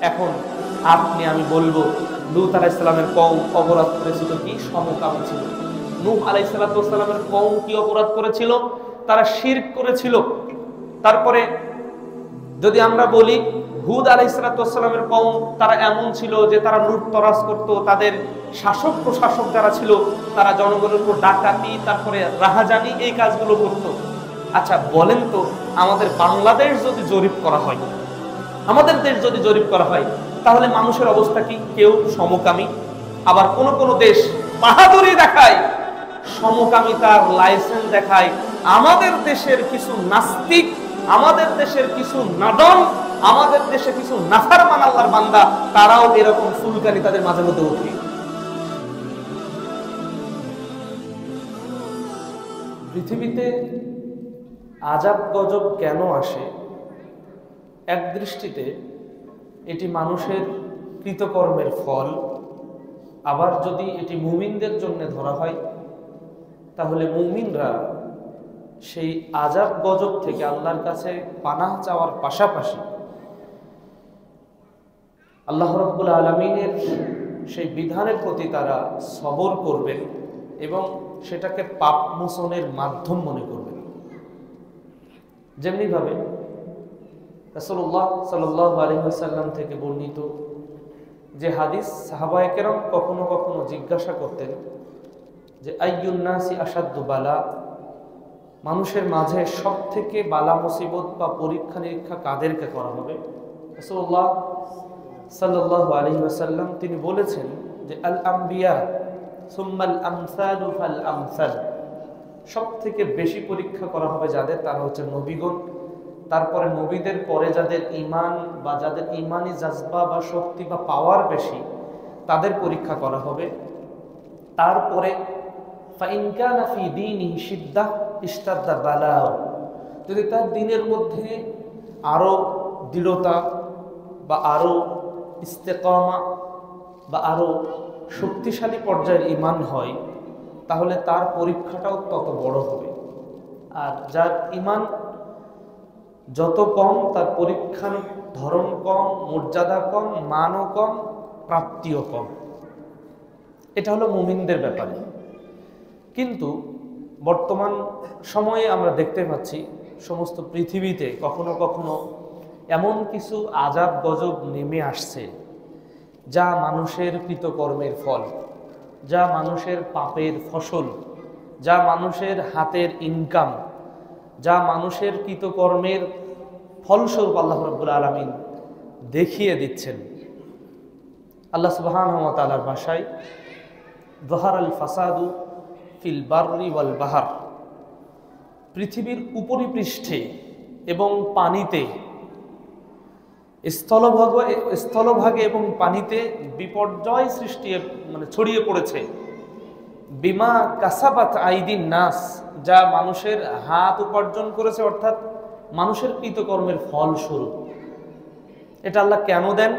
এখন আপনি আমি বলবো লূত আলাইহিস সালামের কওম অপরাধ করেছিল কি? সমকামী ছিল। নূহ আলাইহিস সালামের কওম কি অপরাধ করেছিল? তারা শিরক করেছিল। তারপরে যদি আমরা বলি হুদ আলাইহিস সালামের কওম, তারা এমন ছিল যে তারা লুটতরাজ করত। তাদের শাসক প্রশাসক যারা ছিল তারা জনগণের উপর ডাকাতি, তারপরে রাহাজানি, এই কাজগুলো করত। আচ্ছা বলেন তো, আমাদের বাংলাদেশ যদি জরিপ করা হয়, আমাদের দেশ যদি জরিপ করা হয়, তাহলে মানুষের অবস্থা কি? কেউ সমকামী, আবার কোন কোন দেশ বাহাদুরি দেখায়, সমকামিতার লাইসেন্স দেখায়। আমাদের দেশের কিছু নাস্তিক, আমাদের দেশের কিছু নাদন, আমাদের দেশে কিছু নাফরমান আল্লাহর বান্দা, তারাও এরকম ফুলকানি তাদের মাঝে মধ্যে ওঠে। পৃথিবীতে আযাব গজব কেন আসে? এক দৃষ্টিতে এটি মানুষের কৃতকর্মের ফল। আবার যদি এটি মুমিনদের জন্য ধরা হয়, তাহলে মুমিনরা সেই আযাব গজব থেকে আল্লাহর কাছে পানাহ চাওয়ার পাশাপাশি আল্লাহ রাব্বুল আলামিনের সেই বিধানের প্রতি তারা সবর করবেন এবং সেটাকে পাপ মোচনের মাধ্যম মনে করবেন। যেমনিভাবে রাসূলুল্লাহ সাল্লাল্লাহু আলাইহি ওয়াসাল্লাম থেকে বর্ণিত যে হাদিস, সাহাবায়ে কেরাম কখনো কখনো জিজ্ঞাসা করতেন যে আইয়ুন নাসি আশাদ্দু বালা, মানুষের মাঝে সব থেকে বালা মুসিবত বা পরীক্ষা নিরীক্ষা কাদেরকে করা হবে? রাসূলুল্লাহ সাল্লাল্লাহু আলাইহি ওয়াসাল্লাম তিনি বলেছেন যে আল আম্বিয়া সুম্মাল আমসালু ফাল আমসাল, সব থেকে বেশি পরীক্ষা করা হবে যাদের, তারা হচ্ছে নবীগণ। তারপরে নবীদের পরে যাদের ঈমান বা যাদের ঈমানি জাজবা বা শক্তি বা পাওয়ার বেশি, তাদের পরীক্ষা করা হবে। তারপরে ফাইন কানা ফি দীনিহি শিদ্দাহ ইশতাদ্দা বালাউ, যদি তার দ্বীনের মধ্যে আরো দৃঢ়তা বা আরো ইস্তেকামা বা আরো শক্তিশালী পর্যায়ের ঈমান হয়, তাহলে তার পরীক্ষাটাও তত বড় হবে। আর যার ঈমান যত কম, তার পরীক্ষার ধরন কম, মর্যাদা কম, মানও কম, প্রাপ্তিও কম। এটা হলো মুমিনদের ব্যাপারে। কিন্তু বর্তমান সময়ে আমরা দেখতে পাচ্ছি সমস্ত পৃথিবীতে কখনো কখনো এমন কিছু আযাব গজব নেমে আসছে যা মানুষের কৃতকর্মের ফল, যা মানুষের পাপের ফসল, যা মানুষের হাতের ইনকাম, যা মানুষের কৃতকর্মের ফলস্বরূপ আল্লাহ রাব্বুল আলামিন দেখিয়ে দিচ্ছেন। আল্লাহ সুবহানাহু ওয়া তাআলার ভাষায় যাহারাল ফাসাদু ফিল বাররি ওয়াল বাহর, পৃথিবীর উপরিপৃষ্ঠে এবং পানিতে, স্থলভাগে এবং পানিতে বিপর্যয় সৃষ্টি ছড়িয়ে পড়েছে। বিমা কাসাবাত আইদিন নাস, যা মানুষের হাত উপার্জন করেছে, অর্থাৎ মানুষের কৃতকর্মের ফলস্বরূপ। এটা আল্লাহ কেন দেন?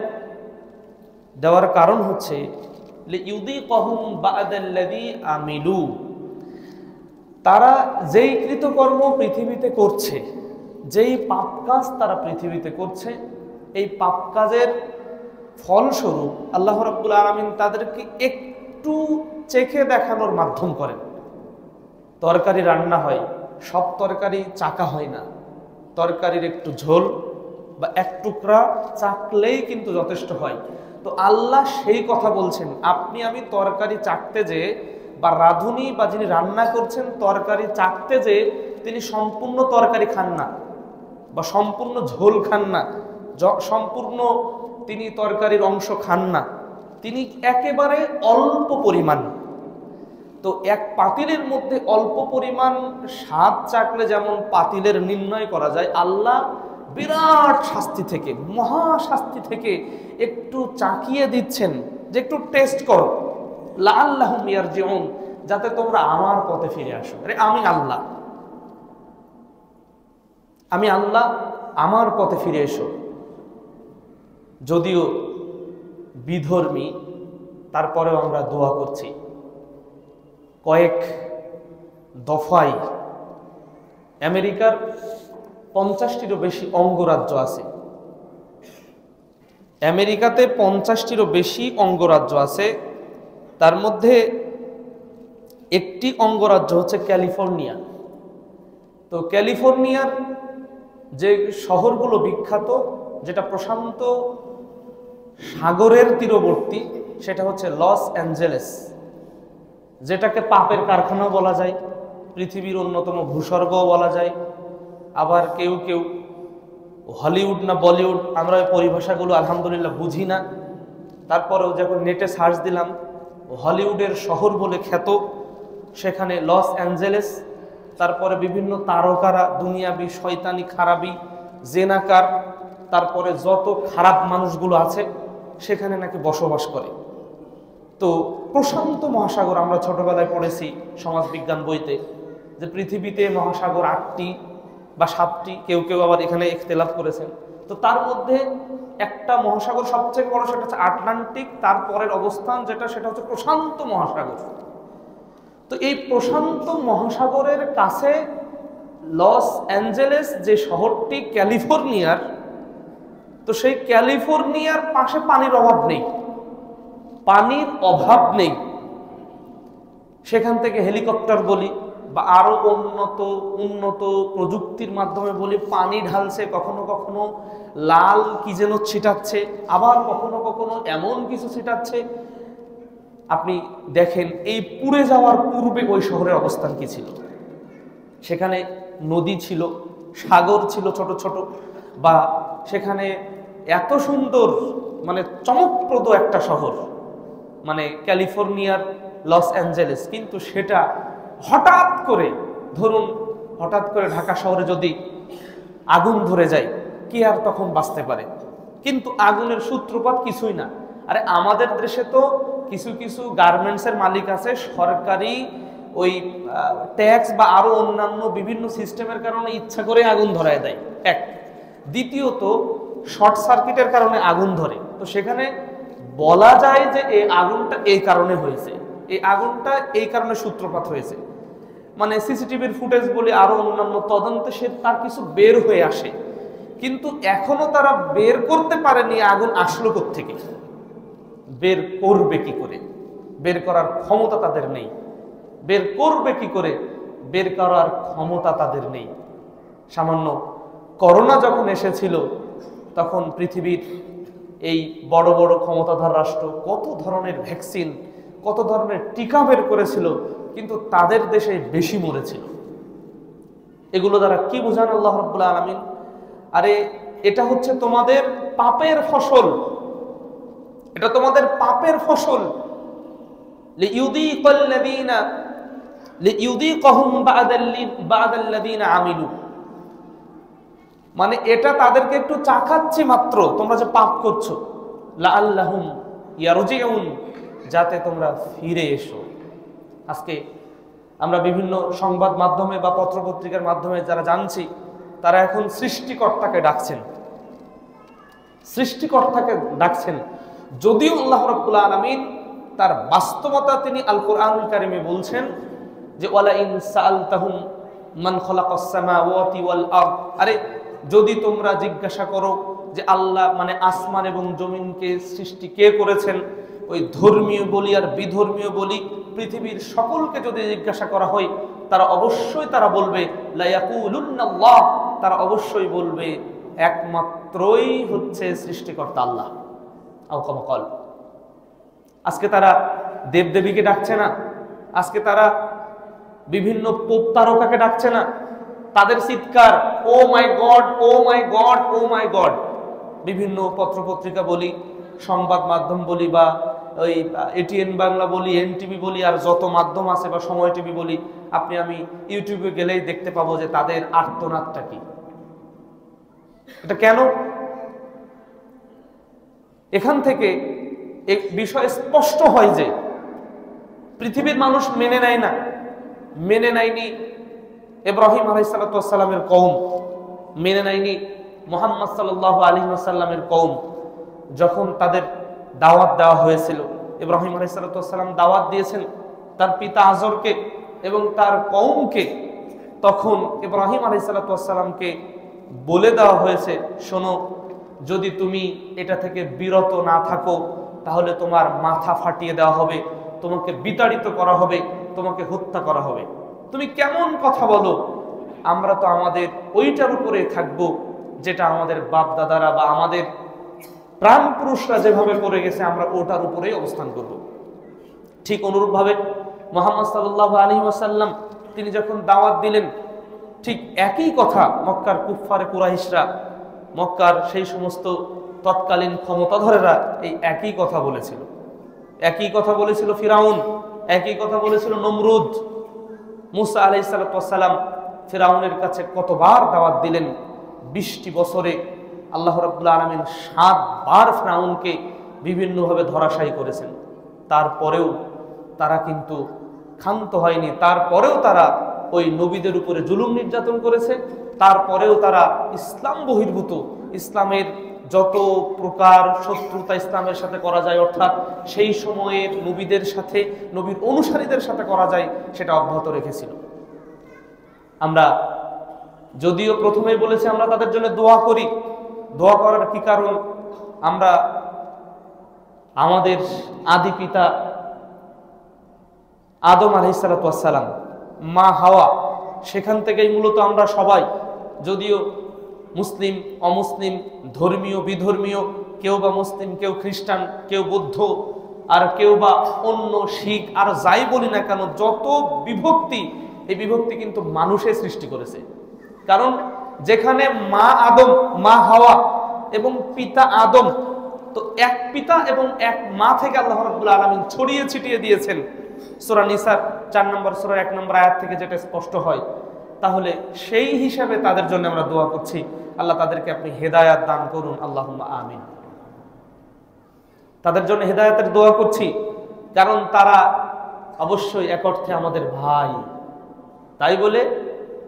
দেওয়ার কারণ হচ্ছে লিইউযীকাহুম বা'দাল্লাযী আমিলু, তারা যেই কৃতকর্ম পৃথিবীতে করছে, যেই পাপ কাজ তারা পৃথিবীতে করছে, এই পাপ কাজের ফলস্বরূপ আল্লাহ রাব্বুল আলামিন তাদেরকে একটু চেখে দেখানোর মাধ্যম করেন। তরকারি রান্না হয়, সব তরকারি চাকা হয় না। তরকারির একটু ঝোল বা এক টুকরা চাকলেই কিন্তু যথেষ্ট হয়। তো আল্লাহ সেই কথা বলছেন, আপনি আমি তরকারি চাকতে যে, বা রাঁধুনি বা যিনি রান্না করছেন তরকারি চাকতে যে, তিনি সম্পূর্ণ তরকারি খান না বা সম্পূর্ণ ঝোল খান না, সম্পূর্ণ তিনি তরকারির অংশ খান না, তিনি একেবারে অল্প পরিমাণ। তো এক পাতিলের মধ্যে অল্প পরিমাণ স্বাদ চাকলে যেমন পাতিলের নির্ণয় করা যায়, আল্লাহ বিরাট শাস্তি থেকে, মহাশাস্তি থেকে একটু চাকিয়ে দিচ্ছেন যে একটু টেস্ট করো, লাআল্লাহুম ইয়ারজিউন, যাতে তোমরা আমার পথে ফিরে আসো। আরে আমি আল্লাহ, আমি আল্লাহ, আমার পথে ফিরে এসো। যদিও বিধর্মী, তারপরেও আমরা দোয়া করছি। কয়েক দফায় আমেরিকার 50টিরও বেশি অঙ্গরাজ্য আছে। আমেরিকাতে 50টিরও বেশি অঙ্গরাজ্য আছে, তার মধ্যে একটি অঙ্গরাজ্য হচ্ছে ক্যালিফোর্নিয়া। তো ক্যালিফোর্নিয়ার যে শহরগুলো বিখ্যাত, যেটা প্রশান্ত সাগরের তীরবর্তী, সেটা হচ্ছে লস অ্যাঞ্জেলেস, যেটাকে পাপের কারখানাও বলা যায়, পৃথিবীর অন্যতম ভূস্বর্গও বলা যায়। আবার কেউ কেউ হলিউড না বলিউড, আমরা ওই পরিভাষাগুলো আলহামদুলিল্লাহ বুঝি না, তারপরেও যখন নেটে সার্চ দিলাম হলিউডের শহর বলে খ্যাত, সেখানে লস অ্যাঞ্জেলেস, তারপরে বিভিন্ন তারকারা, দুনিয়াবি শয়তানি খারাপি জেনাকার, তারপরে যত খারাপ মানুষগুলো আছে সেখানে নাকি বসবাস করে। তো প্রশান্ত মহাসাগর, আমরা ছোটবেলায় পড়েছি সমাজবিজ্ঞান বইতে যে পৃথিবীতে মহাসাগর 8টি বা 7টি, কেউ কেউ আবার এখানে ইখতিলাফ করেছেন। তো তার মধ্যে একটা মহাসাগর সবচেয়ে বড়, সেটা হচ্ছে আটলান্টিক, তারপরের অবস্থান সেটা হচ্ছে প্রশান্ত মহাসাগর। তো এই প্রশান্ত মহাসাগরের কাছে লস অ্যাঞ্জেলেস যে শহরটি ক্যালিফোর্নিয়ার, তো সেই ক্যালিফোর্নিয়ার পাশে পানির অভাব নেই, পানির অভাব নেই। সেখান থেকে হেলিকপ্টার বলি বা আরো উন্নত প্রযুক্তির মাধ্যমে বলি পানি ঢালছে, কখনো কখনো লাল কি যেন ছিটাচ্ছে, আবার কখনো কখনো এমন কিছু ছিটাচ্ছে। আপনি দেখেন এই পুড়ে যাওয়ার পূর্বে ওই শহরের অবস্থান কি ছিল। সেখানে নদী ছিল, সাগর ছিল ছোট ছোট, বা সেখানে এত সুন্দর মানে চমকপ্রদ একটা শহর মানে ক্যালিফোর্নিয়ার লস অ্যাঞ্জেলেস, কিন্তু সেটা হঠাৎ করে, ধরুন হঠাৎ করে ঢাকা শহরে যদি আগুন ধরে যায়, কি আর তখন বাঁচতে পারে? কিন্তু আগুনের সূত্রপাত কিছুই না। আরে আমাদের দেশে তো কিছু কিছু গার্মেন্টসের মালিক আছে, সরকারি ওই ট্যাক্স বা আরো অন্যান্য বিভিন্ন সিস্টেমের কারণে ইচ্ছা করে আগুন ধরায় দেয়, এক। দ্বিতীয়ত শর্ট সার্কিটের কারণে আগুন ধরে। তো সেখানে বলা যায় যে এই আগুনটা এই কারণে হয়েছে, এই আগুনটা এই কারণে সূত্রপাত হয়েছে, মানে সিসিটিভির ফুটেজ বলে আরো অন্যান্য তদন্তে তার কিছু বের হয়ে আসে। কিন্তু এখনো তারা বের করতে পারেনি আগুন আসলো কোত্থেকে, বের করবে কি করে? বের করার ক্ষমতা তাদের নেই। বের করবে কি করে? বের করার ক্ষমতা তাদের নেই। সামান্য করোনা যখন এসেছিল, তখন পৃথিবীর এই বড় বড় ক্ষমতাধর রাষ্ট্র কত ধরনের ভ্যাকসিন, কত ধরনের টিকা বের করেছিল, কিন্তু তাদের দেশে বেশি মরেছিল। এগুলো দ্বারা কি বোঝান আল্লাহ রাব্বুল আলামিন? আরে এটা হচ্ছে তোমাদের পাপের ফসল, এটা তোমাদের পাপের ফসল। মানে এটা তাদেরকে একটু চাখাচ্ছি মাত্র, তোমরা যে পাপ করছো, লাআল্লাহুম ইয়ারজিউন, যাতে তোমরা ফিরে এসো। আজকে আমরা বিভিন্ন সংবাদ মাধ্যমে বা পত্রপত্রিকার মাধ্যমে যারা জানছি, তারা এখন সৃষ্টিকর্তাকে ডাকছেন, সৃষ্টিকর্তাকে ডাকছেন। যদিও আল্লাহ রাব্বুল আলামিন তার বাস্তবতা তিনি আল কোরআনুল কারীমে বলছেন যে ওয়ালা ইন সাআলতাহুম মান খালাকাস সামাওয়াতি ওয়াল আরদ, আরে যদি তোমরা জিজ্ঞাসা করো যে আল্লাহ মানে আসমান এবং জমিনকে সৃষ্টি কে করেছেন, ওই ধর্মীয় বলি আর বিধর্মীয় বলি পৃথিবীর সকলকে যদি জিজ্ঞাসা করা হয়, তারা অবশ্যই তারা বলবে লা ইয়াকুলুন্নাল্লাহ, তারা অবশ্যই বলবে একমাত্রই হচ্ছে সৃষ্টিকর্তা আল্লাহ। আও কামা ক্বাল। আজকে তারা দেবদেবীকে ডাকছে না, আজকে তারা বিভিন্ন পোপ তারকাকে ডাকছে না, তাদের চিৎকার ও মাই গড, ও মাই গড, ও মাই গড। বিভিন্ন পত্রপত্রিকা বলি, সংবাদ মাধ্যম বলি, বা ওই এটিএন বাংলা বলি, এনটিভি বলি, আর যত মাধ্যম আছে বা সময় টিভি বলি, আমি ইউটিউবে গেলেই দেখতে পাবো যে তাদের আর্তনাদটা কি। এটা কেন? এখান থেকে এক বিষয় স্পষ্ট হয় যে পৃথিবীর মানুষ মেনে নেয় না, মেনে নেয়নি ইব্রাহিম আলাইহিস সালামের কওম, মেনে নেয়নি মুহাম্মদ সাল্লাল্লাহু আলাইহি ওয়াসাল্লামের কওম। যখন তাদের দাওয়াত দেওয়া হয়েছিল, ইব্রাহিম আলাইহিস সালাম দাওয়াত দিয়েছেন তার পিতা আজরকে এবং তার কওমকে, তখন ইব্রাহিম আলাইহিস সালামকে বলে দেওয়া হয়েছে, শোনো যদি তুমি এটা থেকে বিরত না থাকো তাহলে তোমার মাথা ফাটিয়ে দেওয়া হবে, তোমাকে বিতাড়িত করা হবে, তোমাকে হত্যা করা হবে। তুমি কেমন কথা বলো? আমরা তো আমাদের ওইটার উপরে থাকবো যেটা আমাদের বাপ দাদারা বা আমাদের প্রাণ পুরুষরা যেভাবে করে গেছে, আমরা ওটার উপরেই অবস্থান করব। ঠিক অনুরূপভাবে মুহাম্মদ সাল্লাল্লাহু আলাইহি ওয়াসাল্লাম তিনি যখন দাওয়াত দিলেন, ঠিক একই কথা মক্কার কুফফারে কুরাইশরা, মক্কার সেই সমস্ত তৎকালীন ক্ষমতাধরেরা এই একই কথা বলেছিল। একই কথা বলেছিল ফিরাউন, একই কথা বলেছিল নমরুদ। মুসা আলাইহিস সালাম ফিরাউনের কাছে কতবার দাওয়াত দিলেন। 20টি বছরে আল্লাহ রাব্বুল আলামিন 7 বার ফিরাউনকে বিভিন্নভাবে ধরাশায়ী করেছেন। তারপরেও তারা কিন্তু ক্ষান্ত হয়নি, তারপরেও তারা ওই নবীদের উপরে জুলুম নির্যাতন করেছে, তারপরেও তারা ইসলাম বহির্ভূত, ইসলামের যত প্রকার শত্রুতা ইসলামের সাথে করা যায়, অর্থাৎ সেই সময়ের নবীদের সাথে, নবীর অনুসারীদের সাথে করা যায়, সেটা অব্যাহত রেখেছিল। আমরা যদিও প্রথমেই বলেছি আমরা তাদের জন্য দোয়া করি, দোয়া করার কি কারণ? আমরা আমাদের আদি পিতা আদম আলাইহিস সালাম, মা হাওয়া, সেখান থেকেই মূলত আমরা সবাই, যদিও মুসলিম অমুসলিম, ধর্মীয় বিধর্মীয়, কেউ বা মুসলিম, কেউ খ্রিস্টান, কেউ বৌদ্ধ, আর কেউ বা অন্য শিখ, আর যাই বলি না কেন, যত বিভক্তি, এই বিভক্তি কিন্তু মানুষের সৃষ্টি করেছে। কারণ যেখানে মা আদম, মা হাওয়া এবং পিতা আদম, তো এক পিতা এবং এক মা থেকে আল্লাহ রাব্বুল আলামিন ছড়িয়ে ছিটিয়ে দিয়েছেন। সূরা নিসার 4 নম্বর সূরার 1 নম্বর আয়াত থেকে যেটা স্পষ্ট হয়, তাহলে সেই হিসাবে তাদের জন্য আমরা দোয়া করছি, আল্লাহ তাদেরকে আপনি হেদায়াত দান করুন, আল্লাহুম্মা আমিন। তাদের জন্য হেদায়াতের দোয়া করছি, কারণ তারা অবশ্যই এক অর্থে আমাদের ভাই। তাই বলে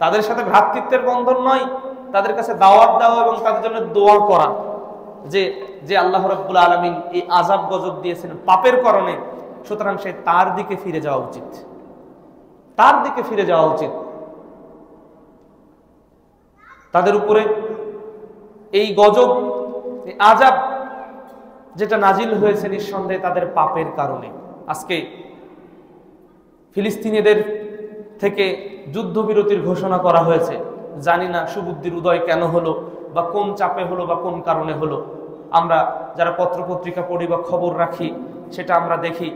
তাদের সাথে ভ্রাতৃত্বের বন্ধন নয়, তাদের কাছে দাওয়াত দেওয়া এবং তাদের জন্য দোয়া করা, যে যে আল্লাহ রাব্বুল আলামিন এই আযাব গজব দিয়েছেন পাপের কারণে, সুতরাং সে তার দিকে ফিরে যাওয়া উচিত, তার দিকে ফিরে যাওয়া উচিত। তাদের উপরে এই গজব, এই আযাব যেটা নাজিল হয়েছে নিঃসন্দেহে তাদের পাপের কারণে। আজকে ফিলিস্তিনিদের থেকে যুদ্ধবিরতির ঘোষণা করা হয়েছে, জানি না সুবুদ্ধির উদয় কেন হলো, বা কোন চাপে হলো, বা কোন কারণে হলো। আমরা যারা পত্রপত্রিকা পড়ি বা খবর রাখি, সেটা আমরা দেখি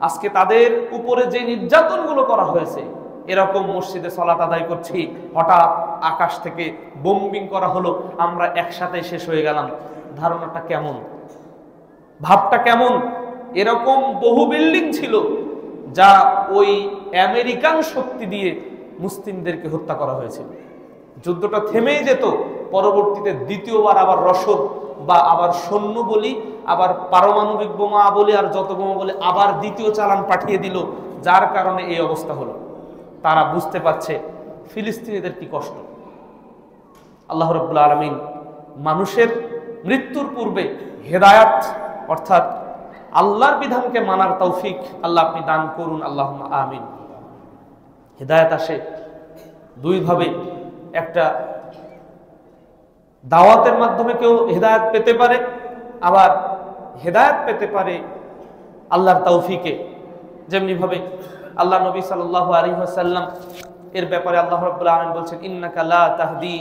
আজকে তাদের উপরে যে নির্যাতনগুলো করা হয়েছে। এরকম মসজিদে সালাত আদায় করছি, হঠাৎ আকাশ থেকে বোম্বিং করা হলো, আমরা একসাথে শেষ হয়ে গেলাম। ধারণাটা কেমন, ভাবটা কেমন? এরকম বহু বিল্ডিং ছিল যা ওই আমেরিকান শক্তি দিয়ে মুসলিমদেরকে হত্যা করা হয়েছিল। যুদ্ধটা থেমেই যেত, পরবর্তীতে দ্বিতীয়বার আবার রসদ বা আবার সৈন্য বলি, আবার পারমাণবিক বোমা বলি, আর যত বোমা বলে আবার দ্বিতীয় চালান পাঠিয়ে দিল, যার কারণে এই অবস্থা হলো। তারা বুঝতে পারছে ফিলিস্তিনিদের কি কষ্ট। আল্লাহ রাব্বুল আলামিন মানুষের মৃত্যুর পূর্বে হেদায়াত, অর্থাৎ আল্লাহর বিধানকে মানার তৌফিক আল্লাহ আপনি দান করুন, আল্লাহুম্মা আমিন। হেদায়াত আসে দুইভাবে, একটা দাওয়াতের মাধ্যমে কেউ হেদায়াত পেতে পারে, আবার হেদায়াত পেতে পারে আল্লাহর তৌফিকে। যেমনি ভাবে আল্লাহ নবী সাল্লাল্লাহু আলাইহি ওয়াসাল্লাম এর ব্যাপারে আল্লাহ রাব্বুল আলামিন বলছেন, ইন্নাকা লা তাহদি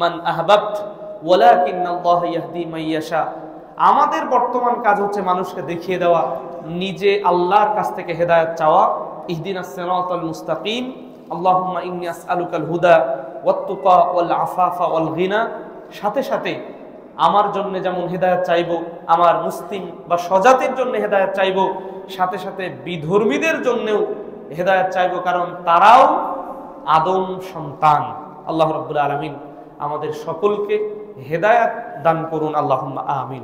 মান আহবাবত ওয়ালাকিন্নাল্লাহু ইয়াহদি মান ইয়াশা। আমাদের বর্তমান কাজ হচ্ছে মানুষকে দেখিয়ে দেওয়া, নিজে আল্লাহর কাছ থেকে হেদায়েত চাওয়া। ইহদিনাস সিরাতাল মুস্তাকিম, আল্লাহুম্মা ইন্নী আসআলুকাল হুদা ওয়াত তুকা ওয়াল আফাফা ওয়াল গিনা। সাথে সাথে আমার জন্য যেমন হেদায়েত চাইবো, আমার মুসলিম বা স্বজাতির জন্য হেদায়েত চাইবো, সাথে সাথে বিধর্মীদের জন্যও হেদায়েত চাইবো, কারণ তারাও আদম সন্তান। আল্লাহ রাব্বুল আলামিন আমাদের সকলকে হেদায়েত দান করুন, আল্লাহুম্মা আমিন।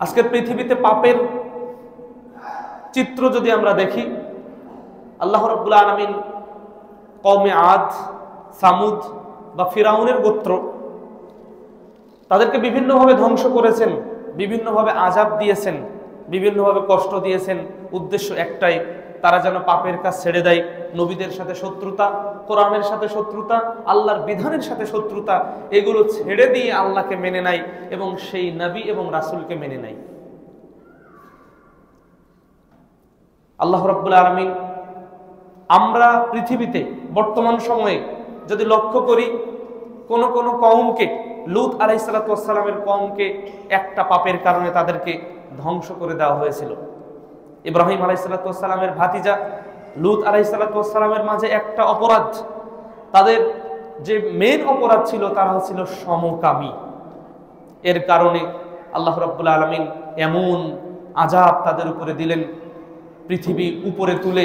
আজকের পৃথিবীতে পাপের চিত্র যদি আমরা দেখি, আল্লাহ রাব্বুল আলামিন কওমে আদ, সামুদ বা ফিরাউনের গোত্র, তাদেরকে বিভিন্নভাবে ধ্বংস করেছেন, বিভিন্নভাবে আযাব দিয়েছেন, বিভিন্নভাবে কষ্ট দিয়েছেন। উদ্দেশ্য একটাই, তারা যেন পাপের কাজ ছেড়ে দেয়, নবীদের সাথে শত্রুতা, কোরআনের সাথে শত্রুতা, আল্লাহর বিধানের সাথে শত্রুতা, এগুলো ছেড়ে দিয়ে আল্লাহকে মেনে নেয় এবং সেই নবী এবং রাসূলকে মেনে নেয়। আল্লাহ রাব্বুল আলামিন, আমরা পৃথিবীতে বর্তমান সময়ে যদি লক্ষ্য করি, কোন কোন কওমকে, লূত আলাইহিস সালাতু ওয়াস সালামের কওমকে একটা পাপের কারণে তাদেরকে ধ্বংস করে দেওয়া হয়েছিল। ইব্রাহিম আলাইহিস সালাতু ওয়াস সালামের ভাতিজা লূত আলাইহিস সালাতু ওয়াস সালামের মাঝে একটা অপরাধ, তাদের যে মেইন অপরাধ ছিল তারা ছিল সমকামী। এর কারণে আল্লাহ রাব্বুল আলামিন এমন আযাব তাদের উপরে দিলেন, পৃথিবী উপরে তুলে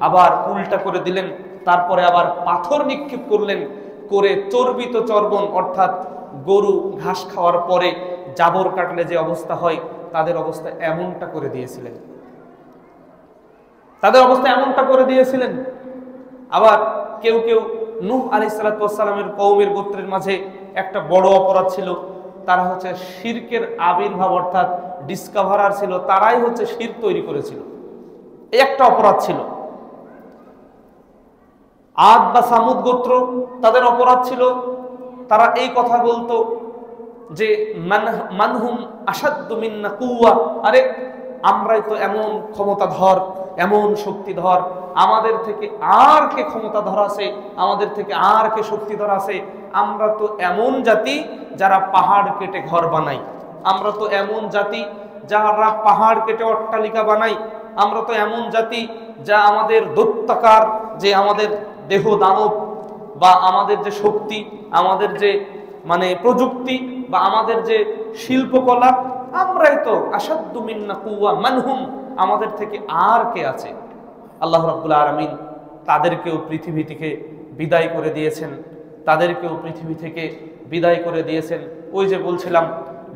আবার উল্টা করে দিলেন, তারপরে আবার পাথর নিক্ষেপ করলেন, করে চর্বিত চর্বণ অর্থাৎ গরু ঘাস খাওয়ার পরে জাবর কাটলে যে অবস্থা হয়, তাদের অবস্থা এমনটা করে দিয়েছিলেন, তাদের অবস্থা এমনটা করে দিয়েছিলেন। আবার কেউ কেউ নূহ আলাইহিস সালাতু ওয়াস সালামের কওমের গোত্রের মাঝে একটা বড় অপরাধ ছিল, তারা হচ্ছে শিরকের আবির্ভাব অর্থাৎ ডিসকভারার ছিল, তারাই হচ্ছে শিরক তৈরি করেছিল, এই একটা অপরাধ ছিল। আদ বা সামুদ গোত্র, তাদের অপরাধ ছিল তারা এই কথা বলতো যে মানহুম আশাদ্দু মিন্না কুওয়া, আরে আমরাই তো এমন ক্ষমতাধর, এমন শক্তিধর, আমাদের থেকে আর কে ক্ষমতাধর আছে, আমাদের থেকে আর কে শক্তিধর আছে, আমরা তো এমন জাতি যারা পাহাড় কেটে ঘর বানাই, আমরা তো এমন জাতি যারা পাহাড় কেটে অট্টালিকা বানাই, আমরা তো এমন জাতি যা আমাদের দৈত্যাকার যে আমাদের দেহ দানব বা আমাদের যে শক্তি, আমাদের যে মানে প্রযুক্তি বা আমাদের যে শিল্পকলা, আমরাই তো আশাদ্দু মিন্না কুওয়া মানহুম, আমাদের থেকে আর কে আছে। আল্লাহ রাব্বুল আলামিন তাদেরকেও পৃথিবী থেকে বিদায় করে দিয়েছেন, তাদেরকেও পৃথিবী থেকে বিদায় করে দিয়েছেন। ওই যে বলছিলাম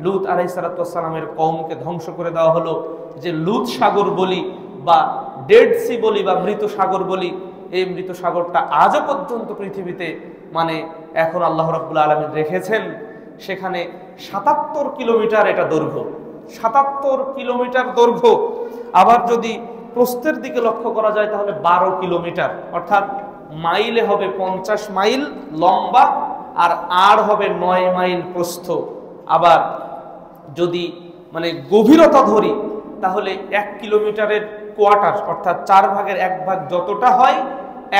লূত আলাইহিস সালাতু ওয়াস সালামের কওমকে ধ্বংস করে দেওয়া হলো, যে লূত সাগর বলি বা ডেড সি বলি বা মৃত সাগর বলি, এই মৃত সাগরটা আজও পর্যন্ত পৃথিবীতে মানে এখন আল্লাহ রাব্বুল আলামিন রেখেছেন, সেখানে ৭৭ কিলোমিটার এটা দৈর্ঘ্য, ৭৭ কিলোমিটার দৈর্ঘ্য। আবার যদি প্রস্থের দিকে লক্ষ্য করা যায় তাহলে ১২ কিলোমিটার, অর্থাৎ মাইলে হবে ৫০ মাইল লম্বা আর আড় হবে ৯ মাইল প্রস্থ। আবার যদি মানে গভীরতা ধরি তাহলে ১ কিলোমিটারের কোয়ার্টার অর্থাৎ ৪ ভাগের ১ ভাগ যতটা হয়,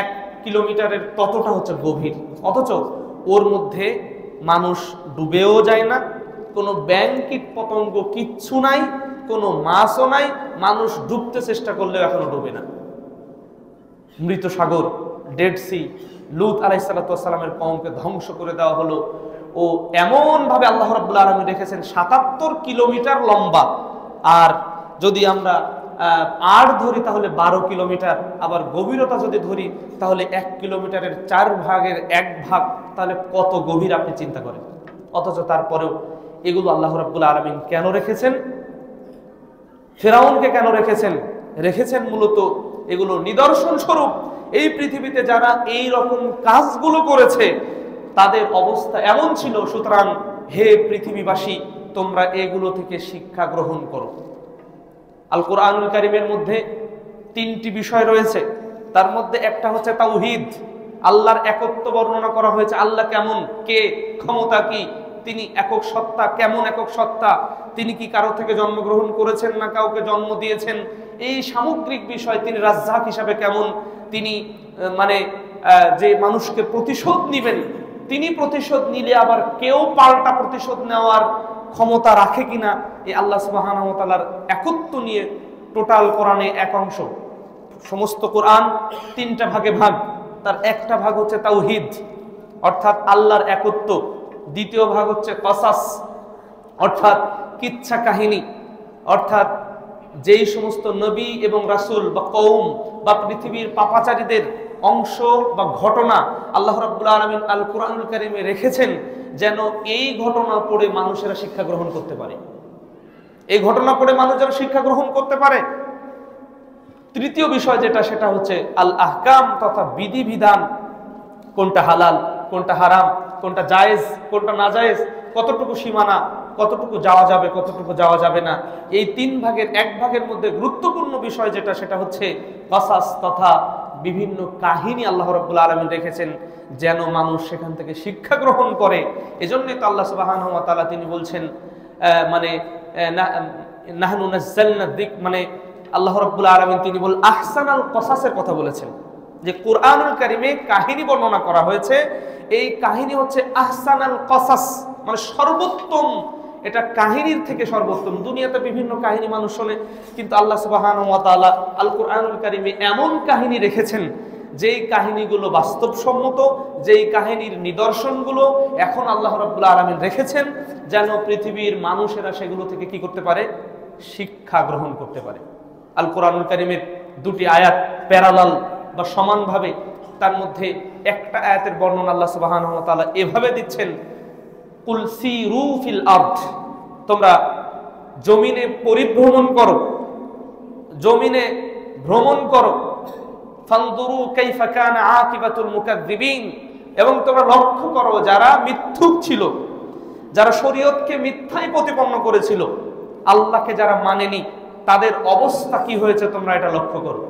১ কিলোমিটারের ততটা হচ্ছে গভীর। অথচ ওর মধ্যে মানুষ ডুবেও যায় না, কোনো ব্যাঙ কীট পতঙ্গ কিচ্ছু নাই, কোনো মাছও নাই, মানুষ ডুবতে চেষ্টা করলেও এখনো ডুবে না। মৃত সাগর, ডেড সি, লূত আলাইহিস সালাতু ওয়াস সালামের কওমকে ধ্বংস করে দেওয়া হলো। ও এমন ভাবে আল্লাহ রাব্বুল আলামিন রেখেছেন ৭৭ কিলোমিটার লম্বা, আর যদি আমরা আড় ধরি তাহলে ১২ কিলোমিটার, আবার গভীরতা যদি ধরি তাহলে ১ কিলোমিটারের ৪ ভাগের ১ ভাগ, তাহলে কত গভীর আপনি চিন্তা করেন। অথচ তারপরেও এগুলো আল্লাহ রাব্বুল আলামিন কেন রেখেছেন, ফিরআউনকে কেন রেখেছেন? রেখেছেন মূলত এগুলো নিদর্শন স্বরূপ এই পৃথিবীতে যারা এই রকম কাজগুলো করেছে তাদের অবস্থা এমন ছিল। সুতরাং হে পৃথিবীবাসী, তোমরা এগুলো থেকে শিক্ষা গ্রহণ করো। আল কোরআনুল কারীমের মধ্যে ৩টি বিষয় রয়েছে, তার মধ্যে একটা হচ্ছে তাওহীদ, আল্লাহর একত্ব বর্ণনা করা হয়েছে। আল্লাহ কেমন, কে, ক্ষমতা কি, তিনি একক সত্তা, কেমন একক সত্তা, তিনি কি কারো থেকে জন্মগ্রহণ করেছেন না কাউকে জন্ম দিয়েছেন, এই সামগ্রিক বিষয়। তিনি রাজ্জাক হিসাবে কেমন, তিনি মানে যে মানুষকে প্রতিশোধ নিবেন, তিনি প্রতিশোধ নিলে আবার কেউ পাল্টা প্রতিশোধ নেওয়ার ক্ষমতা রাখে কিনা, এই আল্লাহ সুবহানাহু ওয়া তাআলার একত্ব নিয়ে টোটাল কোরআনে এক অংশ। সমস্ত কোরআন ৩টা ভাগে ভাগ, তার একটা ভাগ হচ্ছে তাওহীদ অর্থাৎ আল্লাহর একত্ব, দ্বিতীয় ভাগ হচ্ছে কসাস অর্থাৎ কিচ্ছা কাহিনী, অর্থাৎ যেই সমস্ত নবী এবং রাসূল বা কওম বা পৃথিবীর পাপাচারীদের অংশ বা ঘটনা আল্লাহ রাব্বুল আলামিন আল কোরআনুল কারীমে রেখেছেন, যেন এই ঘটনা পড়ে মানুষেরা শিক্ষা গ্রহণ করতে পারে, এই ঘটনা পড়ে মানুষ যেন শিক্ষা গ্রহণ করতে পারে। তৃতীয় বিষয় যেটা, সেটা হচ্ছে আল আহকাম তথা বিধিবিধান, কোনটা হালাল, কোনটা হারাম, কোনটা জায়েজ, কোনটা না জায়েজ, কতটুকু সীমানা, কতটুকু যাওয়া যাবে, কতটুকু যাওয়া যাবে না। এই ৩ ভাগের ১ ভাগের মধ্যে গুরুত্বপূর্ণ বিষয় যেটা, সেটা হচ্ছে কসাস তথা বিভিন্ন কাহিনী আল্লাহ রাব্বুল আলামিন রেখেছেন যেন মানুষ সেখান থেকে শিক্ষা গ্রহণ করে। এজন্যই তো আল্লাহ সুবহানাহু ওয়া তাআলা তিনি বলছেন মানে নাহনু নাযালনা যিকর, মানে আল্লাহ রাব্বুল আলামিন তিনি আহসানাল কসাসের কথা বলেছেন, যে কুরআনুল কারীমে কাহিনী বর্ণনা করা হয়েছে, এই কাহিনী হচ্ছে আহসানাল কসাস, মানে সর্বোত্তম, এটা কাহিনীর থেকে সর্বোত্তম। দুনিয়াতে বিভিন্ন কাহিনী মানুষ শোনে, কিন্তু আল্লাহ সুবহানাহু ওয়া তাআলা আল কুরআনুল কারীমে এমন কাহিনী রেখেছেন যেই কাহিনীগুলো বাস্তবসম্মত, যেই কাহিনীর নিদর্শনগুলো এখন আল্লাহ রাব্বুল আলামিন রেখেছেন যেন পৃথিবীর মানুষেরা সেগুলো থেকে কি করতে পারে, শিক্ষা গ্রহণ করতে পারে। আল কুরআনুল কারীমের দুটি আয়াত প্যারালাল বা সমানভাবে, তার মধ্যে একটা আয়াতের বর্ণনা আল্লাহ সুবহানাহু ওয়া তাআলা এভাবে দিচ্ছেন, কুল সিরু ফিল আরদ, তোমরা জমিনে পরিভ্রমণ করো, জমিনে ভ্রমণ করো, ফানদুরু কাইফা কানা আকিবাতুল মুকাজ্জিবিন, এবং তোমরা লক্ষ্য করো যারা মিথ্যুক ছিল, যারা শরীয়তকে মিথ্যাই প্রতিপন্ন করেছিল, আল্লাহকে যারা মানেনি, তাদের অবস্থা কি হয়েছে তোমরা এটা লক্ষ্য করো।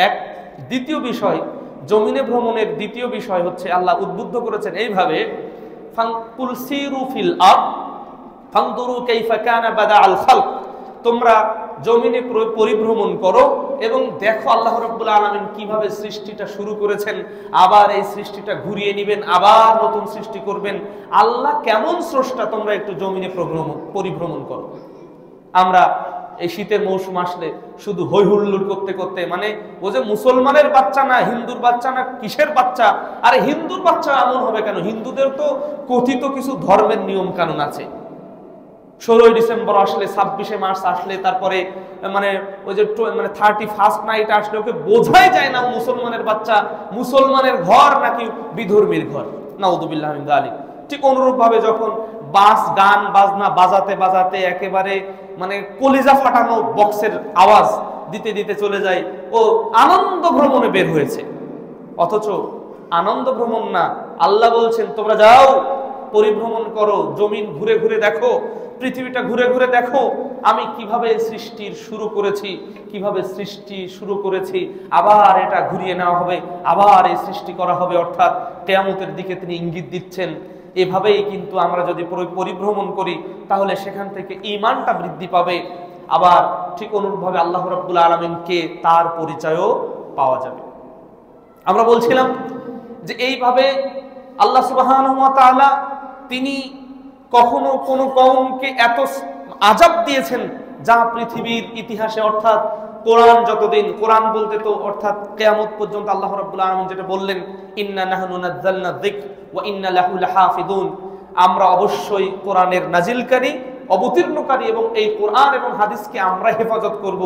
এক। দ্বিতীয় বিষয়, জমিনে ভ্রমণের দ্বিতীয় বিষয় হচ্ছে আল্লাহ উদ্বুদ্ধ করেছেন এইভাবে, ফানকুল সিরু ফিল আরদ ফানদুরু কাইফা কানা বাদাআল খালক, তোমরা জমিনে পরিভ্রমণ করো এবং দেখো আল্লাহ রাব্বুল আলামিন কিভাবে সৃষ্টিটা শুরু করেছেন, আবার এই সৃষ্টিটা ঘুরিয়ে নেবেন, আবার নতুন সৃষ্টি করবেন। আল্লাহ কেমন স্রষ্টা তোমরা একটু জমিনে পরিভ্রমণ করো। আমরা এই শীতের মৌসুম আসলে শুধু হই হুল্লোড় করতে করতে, মানে ও যে মুসলমানের বাচ্চা না হিন্দুর বাচ্চা না কিসের বাচ্চা, আরে হিন্দুর বাচ্চা এমন হবে কেন? হিন্দুদের তো কথিত কিছু ধর্মের নিয়ম কানুন আছে। 16ই ডিসেম্বর আসলে, 26শে মার্চ আসলে, তারপরে মানে ওই যে মানে 31st নাইট আসলে ওকে বোঝাই যায় না মুসলমানের বাচ্চা, মুসলমানের ঘর নাকি বিধর্মীর ঘর, নাউযুবিল্লাহি মিন যালিক। ঠিক অনুরূপ ভাবে যখন বাস গান বাজনা বাজাতে বাজাতে একেবারে মানে কলিজা ফাটানো বক্সের আওয়াজ দিতে দিতে চলে যায়, ও আনন্দ ভ্রমণে বের হয়েছে। অথচ আনন্দ ভ্রমণ না, আল্লাহ বলছেন তোমরা যাও পরিভ্রমণ করো, জমিন ঘুরে ঘুরে দেখো, পৃথিবীটা ঘুরে ঘুরে দেখো আমি কিভাবে সৃষ্টির শুরু করেছি, কিভাবে সৃষ্টি শুরু করেছি, আবার এটা ঘুরিয়ে নেওয়া হবে, আবার এই সৃষ্টি করা হবে, অর্থাৎ কিয়ামতের দিকে তিনি ইঙ্গিত দিচ্ছেন। এভাবেই কিন্তু আমরা যদি পরিভ্রমণ করি তাহলে সেখান থেকে ঈমানটা বৃদ্ধি পাবে, আবার ঠিক অনুরূপভাবে আল্লাহ রাব্বুল আলামিনকে তার পরিচয়ও পাওয়া যাবে। আমরা বলছিলাম যে এইভাবে আল্লাহ সুবহানাহু ওয়া তাআলা তিনি কখনো কোনো কওমকে এত আযাব দিয়েছেন যা পৃথিবীর ইতিহাসে, অর্থাৎ কোরআন যতদিন, কোরআন বলতে তো অর্থাৎ কিয়ামত পর্যন্ত আল্লাহ রাব্বুল আলামিন যেটা বললেন, ইন্না নাহনু নাযালনা যিকর ওয়া ইন্না লাহু লাহাফিযুন, আমরা অবশ্যই কোরআনের নাজিলকারী, অবতীর্ণকারী, এবং এই কোরআন এবং হাদিসকে আমরা হেফাজত করব।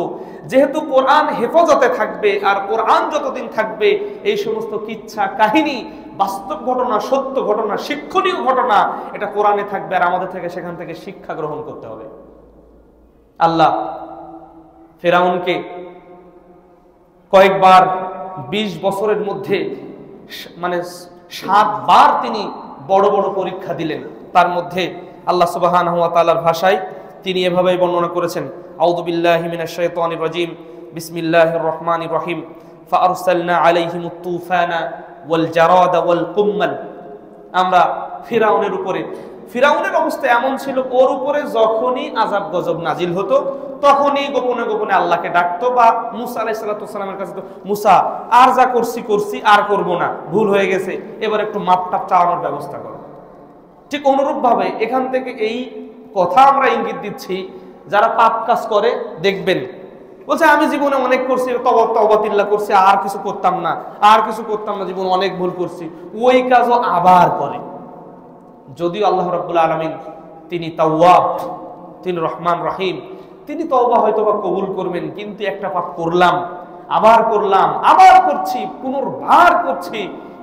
যেহেতু কোরআন হেফাজতে থাকবে আর কোরআন যতদিন থাকবে এই সমস্ত কিচ্ছা কাহিনী, বাস্তব ঘটনা, সত্য ঘটনা, শিক্ষণীয় ঘটনা, এটা কোরআনে থাকবে আর আমাদের থেকে সেখান থেকে শিক্ষা গ্রহণ করতে হবে। আল্লাহ ফেরাউনকে কয়েকবার 20 বছরের মধ্যে মানে 7 বার তিনি বড় বড় পরীক্ষা দিলেন। তার মধ্যে আল্লাহ সুবহানাহু ওয়া তাআলার ভাষায় তিনি এভাবে বর্ণনা করেছেন, আউযু বিল্লাহি মিনাশ শাইতানির রাজীম, বিসমিল্লাহির রহমানির রহিম, ফাআরসালনা আলাইহিমুত তুফানা ওয়াল জারাদা ওয়াল কুম্মাল। আমরা ফিরাউনের উপরে, ফিরাউনের অবস্থা এমন ছিল, ওর উপরে যখনই আযাব গজব নাজিল হতো তখনই গোপনে গোপনে আল্লাহকে ডাকতো, বা মুসা আলাইহিস সালামের কাছে, তো মুসা আর যা করছি আর করব না, ভুল হয়ে গেছে, এবার একটু মাপটাপ চাওয়ানোর ব্যবস্থা করো। ঠিক অনুরূপ ভাবে এখান থেকে এই কথা আমরা ইঙ্গিত দিচ্ছি, যারা পাপ কাজ করে দেখবেন বলছে আমি জীবনে অনেক করছি, তওবাতিল্লাহ করছি, আর কিছু করতাম না, আর কিছু করতাম না, জীবনে অনেক ভুল করছি, ওই কাজও আবার করে। যদিও আল্লাহ রাব্বুল আলামিন তিনি তাওয়াব, তিনি রহমান রহিম, তিনি তওবা হয়তোবা কবুল করবেন, কিন্তু একটা পাপ করলাম, আবার করলাম, আবার করছি, পুনর্বার করছি,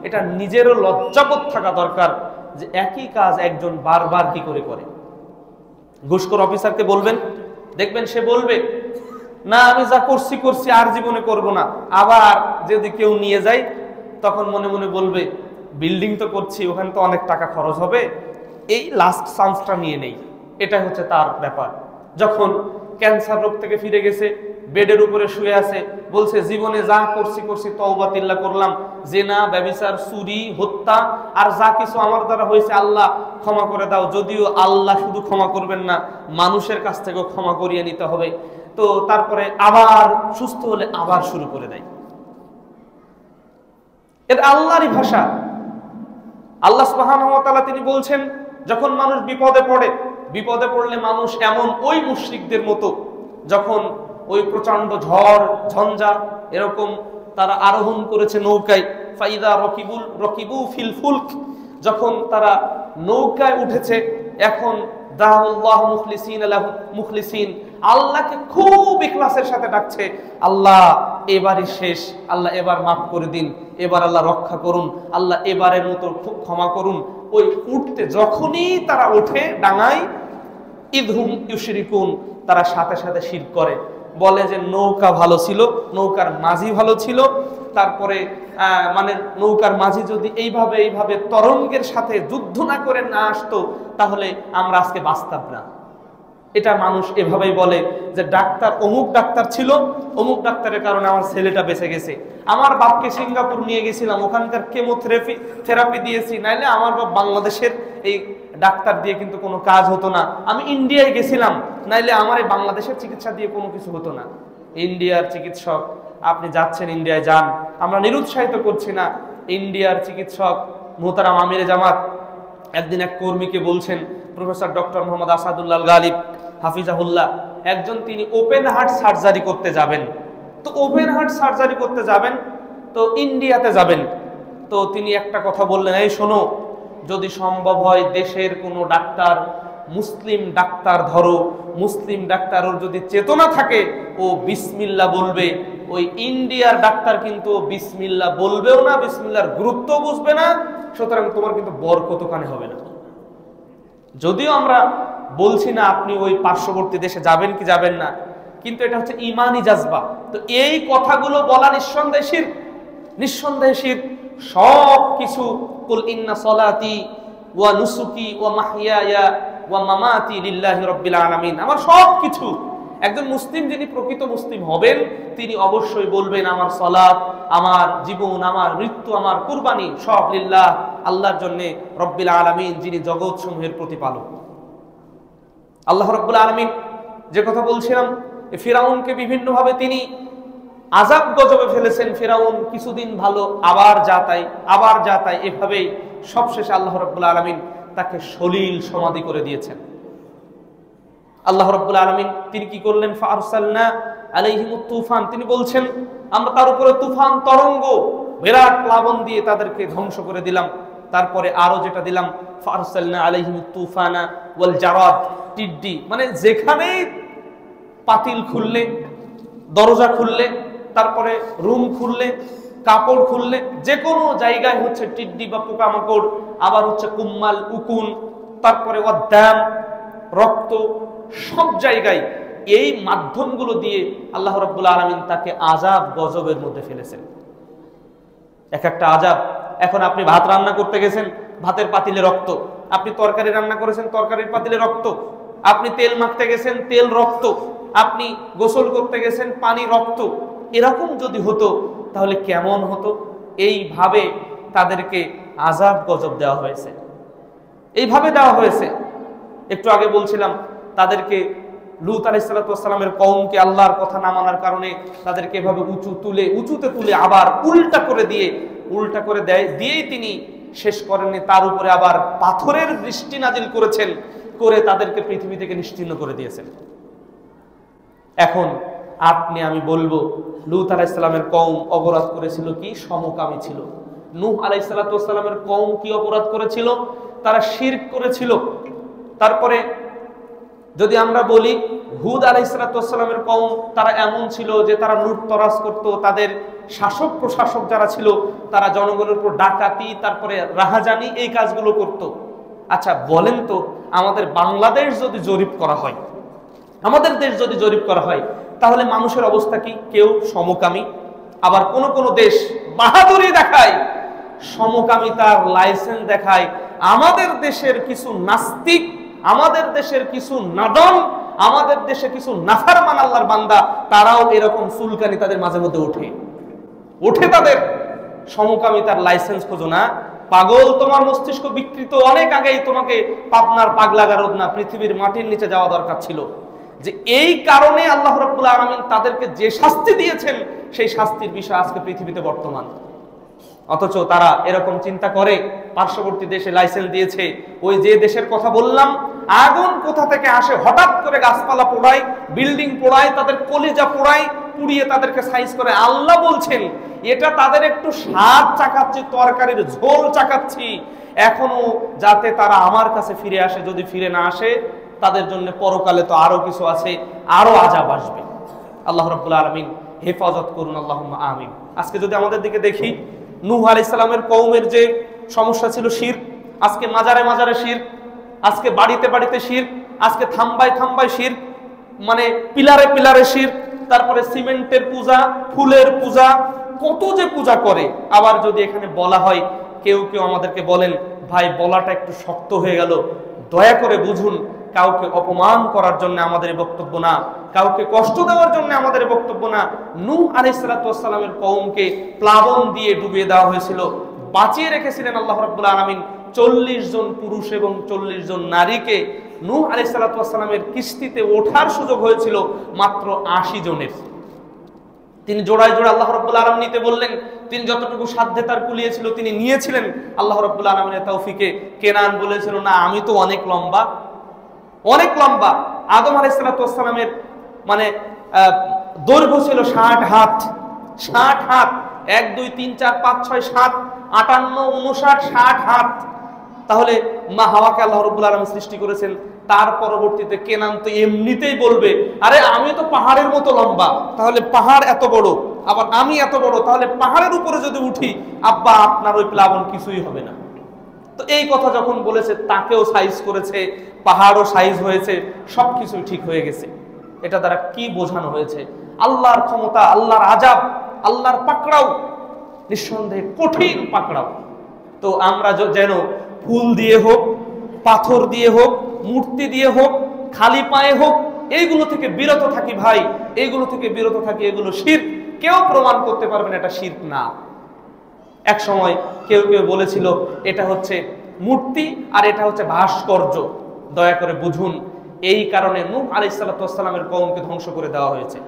এটা নিজেরও লজ্জাবোধ থাকা দরকার যে একই কাজ একজন বারবার কি করে করে। ঘুষখোর অফিসারকে বলবেন, দেখবেন সে বলবে না আমি যা করছি আর জীবনে করব না, আবার যদি কেউ নিয়ে যায় তখন মনে মনে বলবে বিল্ডিং তো করছি, ওখানে তো অনেক টাকা খরচ হবে, এই লাস্ট চান্সটা নিয়ে নেই। এটা হচ্ছে তার ব্যাপার। যখন ক্যান্সার রোগ থেকে ফিরে গেছে, বেডের উপরে শুয়ে আছে, বলছে জীবনে যা করছি তওবা তিল্লা করলাম, জেনা, ব্যভিচার, চুরি, হত্যা আর যা কিছু আমার দ্বারা হয়েছে আল্লাহ ক্ষমা করে দাও। যদিও আল্লাহ শুধু ক্ষমা করবেন না, মানুষের কাছ থেকেও ক্ষমা করিয়ে নিতে হবে। তো তারপরে আবার সুস্থ হলে আবার শুরু করে দেয়। এটা আল্লাহরই ভাষা। আল্লাহ সুবহানাহু ওয়া তাআলা তিনি বলছেন, যখন মানুষ বিপদে পড়লে মানুষ এমন ওই মুশরিকদের মতো, যখন ওই প্রচন্ড ঝড় ঝঞ্ঝা এরকম তারা আরোহণ করেছে নৌকায়, ফাইদা রকিবু ফিল ফুলক, যখন তারা নৌকায় উঠেছে, এখন দাউল্লাহ মুখলিসিন, আল্লাহকে খুব ইখলাসের সাথে ডাকছে, আল্লাহ এবারই শেষ, আল্লাহ এবার মাফ করে দিন, এবার আল্লাহ রক্ষা করুন, আল্লাহ এবারের মতো খুব ক্ষমা করুন। ওই উঠতে যখনই তারা ওঠে ডাঙায়, ইদহুম ইউশরিকুন, তারা সাথে সাথে শিরক করে, বলে যে নৌকা ভালো ছিল, নৌকার মাঝি ভালো ছিল, তারপরে মানে নৌকার মাঝি যদি এইভাবে তরঙ্গের সাথে যুদ্ধ না করে না আসতো, তাহলে আমরা আজকে বাঁচতাম না। এটা মানুষ এভাবেই বলে যে ডাক্তার অমুক ডাক্তার ছিল, অমুক ডাক্তারের কারণে আমার ছেলেটা বেঁচে গেছে, আমার বাপকে সিঙ্গাপুর নিয়ে গেছিলাম, ওখানকার কেমোথেরাপি দিয়েছি, নাইলে আমার বাপ বাংলাদেশের এই ডাক্তার দিয়ে কিন্তু কোনো কাজ হতো না, আমি ইন্ডিয়ায় গেছিলাম, নাইলে আমার এই বাংলাদেশের চিকিৎসা দিয়ে কোনো কিছু হতো না। ইন্ডিয়ার চিকিৎসক, আপনি যাচ্ছেন ইন্ডিয়ায় যান, আমরা নিরুৎসাহিত করছি না। ইন্ডিয়ার চিকিৎসক মুহতারাম আমিরে জামাত একদিন এক কর্মীকে বলছেন, প্রফেসর ডক্টর মোহাম্মদ আসাদুল্লাহ গালিব হাফিজাহুল্লাহ, একজন তিনি ওপেন হার্ট সার্জারি করতে যাবেন, তো ওপেন হার্ট সার্জারি করতে যাবেন, তো ইন্ডিয়াতে যাবেন, তো তিনি একটা কথা বললেন, এই শোনো, যদি সম্ভব হয় দেশের কোনো ডাক্তার, মুসলিম ডাক্তার ধরো, মুসলিম ডাক্তার ওর যদি চেতনা থাকে ও বিসমিল্লাহ বলবে, ওই ইন্ডিয়ার ডাক্তার কিন্তু বিসমিল্লাহ বলবেও না, বিসমিল্লাহর গুরুত্ব বুঝবে না, সুতরাং তোমার কিন্তু বরকত কানে হবে না। যদিও আমরা বলছি না আপনি ওই পার্শ্ববর্তী দেশে যাবেন কি যাবেন না, কিন্তু এটা হচ্ছে ইমানি জাজবা। তো এই কথাগুলো বলা নিঃসন্দেহে শিরক। সব কিছু, কুল ইন্না সলাতি ওয়া নুসুকি ওয়া মাহইয়ায়া ওয়া মামাতি লিল্লাহি রাব্বিল আলামিন, আমার সব কিছু, একজন মুসলিম যিনি প্রকৃত মুসলিম হবেন তিনি অবশ্যই বলবেন আমার সালাত, আমার জীবন, আমার মৃত্যু, আমার কুরবানি সব লিল্লাহ, আল্লাহর জন্য, রব্বিল আলামিন, যিনি জগৎ সমূহের প্রতিপালক। আল্লাহ রব্বুল আলামিন যে কথা বলছিলাম, ফিরাউনকে বিভিন্নভাবে তিনি আযাব গজবে ফেলেছেন। ফিরাউন কিছুদিন ভালো, আবার যা তাই, এভাবেই সবশেষে আল্লাহ রব্বুল আলামিন তাকে সলিল সমাধি করে দিয়েছেন। আল্লাহ রব্বুল আলামিন তিনি কি করলেন, ফারসালনা আলাইহিমুত তুফান, তিনি বলছেন আমরা তার উপরে তুফান তরঙ্গ, বিরাট প্লাবন দিয়ে তাদেরকে ধ্বংস করে দিলাম। তারপরে আরো যেটা দিলাম, ফারসালনা আলাইহিমুত তুফানা ওয়াল জারাদ, টিড্ডি, মানে যেখানেই পাতিল খুললে, দরজা খুললে, তারপরে রুম খুললে, কাপড় খুললে, যে কোনো জায়গায় হচ্ছে টিড্ডি বা পোকামাকড়, আবার হচ্ছে কুম্মাল, উকুন, তারপরে ওয়াদ্দাম, রক্ত, সব জায়গায় এই মাধ্যমগুলো দিয়ে আল্লাহ রাব্বুল আলামিন তাকে আযাব গজবের মধ্যে ফেলেছেন। এক একটা আযাব। এখন আপনি ভাত রান্না করতে গেছেন, ভাতের পাতিলে রক্ত, আপনি তরকারি রান্না করেছেন, তরকারির পাতিলে রক্ত, আপনি তেল মাখতে গেছেন, তেল রক্ত, আপনি গোসল করতে গেছেন, পানি রক্ত। এরকম যদি হতো তাহলে কেমন হতো? এইভাবে তাদেরকে আযাব গজব দেওয়া হয়েছে, এইভাবে দেওয়া হয়েছে। একটু আগে বলছিলাম তাদেরকে, লূত আলাইহিস সালামের কওমকে আল্লাহর কথা না মানার কারণে তাদেরকে এভাবে উঁচুতে তুলে আবার উল্টা করে দিয়েই তিনি শেষ করেননি, তার উপরে আবার পাথরের বৃষ্টি নাজিল করেছেন, করে তাদেরকে পৃথিবী থেকে নিশ্চিহ্ন করে দিয়েছেন। এখন আপনি আমি বলবো, লূত আলাইহিস সালামের কওম অপরাধ করেছিল কি? সমকামী ছিল। নূহ আলাইহিস সালামের কওম কি অপরাধ করেছিল? তারা শিরক করেছিল। তারপরে যদি আমরা বলি হুদ আলাইহিস সালামের কওম, তারা এমন ছিল যে তারা লুটতরাজ করত, তাদের শাসক প্রশাসক যারা ছিল তারা জনগণের উপর ডাকাতি, তারপরে রাহাজানি, এই কাজগুলো করত। আচ্ছা বলেন তো, আমাদের বাংলাদেশ যদি জরিপ করা হয়, আমাদের দেশ যদি জরিপ করা হয়, তাহলে মানুষের অবস্থা কি? কেউ সমকামী, আবার কোন কোন দেশ বাহাদুরি দেখায়, সমকামিতার লাইসেন্স দেখায়। আমাদের দেশের কিছু নাস্তিক আমাদের দেশের কিছু নাদম, আমাদের দেশে কিছু নাফরমান আল্লাহর বান্দা, তারাও এরকম চুলকানি তাদের মাঝে মধ্যে ওঠে। তাদের সমকামিতার লাইসেন্স খোঁজো না পাগল, তোমার মস্তিষ্ক বিকৃত। অনেক আগেই তোমাকে পাবনার পাগলা গারদ না, পৃথিবীর মাটির নিচে যাওয়া দরকার ছিল। যে এই কারণে আল্লাহ রাব্বুল আলামিন তাদেরকে যে শাস্তি দিয়েছেন, সেই শাস্তির বিষয় আজকে পৃথিবীতে বর্তমান। অথচ তারা এরকম চিন্তা করে, পার্শ্ববর্তী দেশে লাইসেন্স দিয়েছে, ওই যে দেশের কথা বললাম, আগুন কোথা থেকে আসে, হঠাৎ করে গাছপালা পোড়ায়, বিল্ডিং পোড়ায়, তাদের কলিজা পোড়ায়, পুড়িয়ে তাদেরকে সাইজ করে। আল্লাহ বলছেন এটা তাদের একটু স্বাদ চাকাচ্ছি, তরকারির ঝোল চাকাচ্ছি, এখনো যাতে তারা আমার কাছে ফিরে আসে। যদি ফিরে না আসে, তাদের জন্য পরকালে তো আরো কিছু আছে, আরো আযাব আসবে। আল্লাহ রাব্বুল আলামিন হেফাজত করুন, আল্লাহুম্মা আমিন। আজকে যদি আমাদের দিকে দেখি, নূহ আলাইহিস সালামের কওমের যে সমস্যা ছিল শিরক, আজকে মাজারে মাজারে শিরক, আজকে বাড়িতে বাড়িতে শিরক, আজকে থাম্বায় থাম্বায় শিরক, মানে পিলারে পিলারে শিরক, তারপরে সিমেন্টের পূজা, ফুলের পূজা, কত যে পূজা করে। আবার যদি এখানে বলা হয়, কেউ কেউ আমাদেরকে বলেন, ভাই বলাটা একটু শক্ত হয়ে গেল, দয়া করে বুঝুন, কাউকে অপমান করার জন্য আমাদের বক্তব্য না, কাউকে কষ্ট দেওয়ার জন্য আমাদের বক্তব্য না। নূহ আলাইহিস সালামের কওমকে প্লাবন দিয়ে ডুবিয়ে দেওয়া হয়েছিল, বাঁচিয়ে রেখেছিলেন আল্লাহ রাব্বুল আলামিন 40 জন পুরুষ এবং 40 জন নারীকে। নূহ আলাইহিস সালামের কিস্তিতে ওঠার সুযোগ হয়েছিল মাত্র 80 জনের। তিনি জোড়ায় জোড়ায় আল্লাহ রাব্বুল আলামিন নিতে বললেন, তিনি যতটুকু সাধ্যে তার কুলিয়েছিল তিনি নিয়েছিলেন। আল্লাহ রাব্বুল আলামিনের তৌফিকে কেনান বলেছিল, না আমি তো অনেক লম্বা, অনেক লম্বা। আদম আলাইহিস সালামের মানে দৈর্ঘ্য ছিল 60 হাত, 60 হাত, 1 2 3 4 5 6 7 58 59 60 হাত। তাহলে মা হাওয়াকে আল্লাহ রাব্বুল আলামিন সৃষ্টি করেছেন। তার পরবর্তীতে কেনান তো এমনিতেই বলবে, আরে আমি তো পাহাড়ের মতো লম্বা, তাহলে পাহাড় এত বড়, আবার আমি এত বড়, তাহলে পাহাড়ের উপরে যদি উঠি, আব্বা আপনার ওই প্লাবন কিছুই হবে না। তো এই কথা যখন বলেছে, তাকেও সাইজ করেছে, পাহাড়ও সাইজ হয়েছে, সবকিছুই ঠিক হয়ে গেছে। এটা দ্বারা কি বোঝানো হয়েছে? আল্লাহর ক্ষমতা, আল্লাহর আযাব, আল্লাহর পাকড়াও নিঃসন্দেহে কঠিন পাকড়াও। তো আমরা যেন ফুল দিয়ে হোক, পাথর দিয়ে হোক, মূর্তি দিয়ে হোক, খালি পায়ে হোক, এইগুলো থেকে বিরত থাকি ভাই, এইগুলো থেকে বিরত থাকি। এগুলো শিরক, কেউ প্রমাণ করতে পারবে না এটা শিরক না। এক সময় কেউ কেউ বলেছিল এটা হচ্ছে মূর্তি আর এটা হচ্ছে ভাস্কর্য। দয়া করে বুঝুন, এই কারণে নূহ আলাইহিস সালামের কওমকে ধ্বংস করে দেওয়া হয়েছে।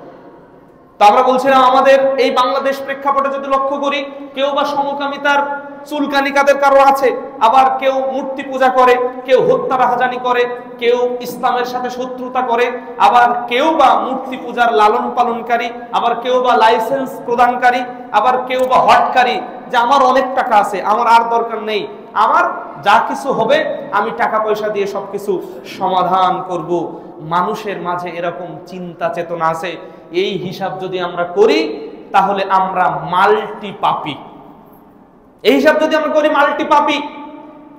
তো আমরা বলছিলাম, আমাদের এই বাংলাদেশ প্রেক্ষাপটে যদি লক্ষ্য করি, কেউ বা সমকামিতার চুলকানি কাদের কারো আছে, আবার কেউ মূর্তি পূজা করে, কেউ হত্যা রাহাজানি করে, কেউ ইসলামের সাথে শত্রুতা করে, আবার কেউ বা মূর্তি পূজার লালন পালনকারী, আবার কেউ বা লাইসেন্স প্রদানকারী, আবার কেউ বা হটকারী, যে আমার অনেক টাকা আছে, আমার আর দরকার নেই, আমার যা কিছু হবে আমি টাকা পয়সা দিয়ে সবকিছু সমাধান করব। মানুষের মাঝে এরকম চিন্তা চেতনা আছে। এই হিসাব যদি আমরা করি, তাহলে আমরা মাল্টি পাপী। এই হিসাব যদি আমরা করি, মাল্টি পাপী।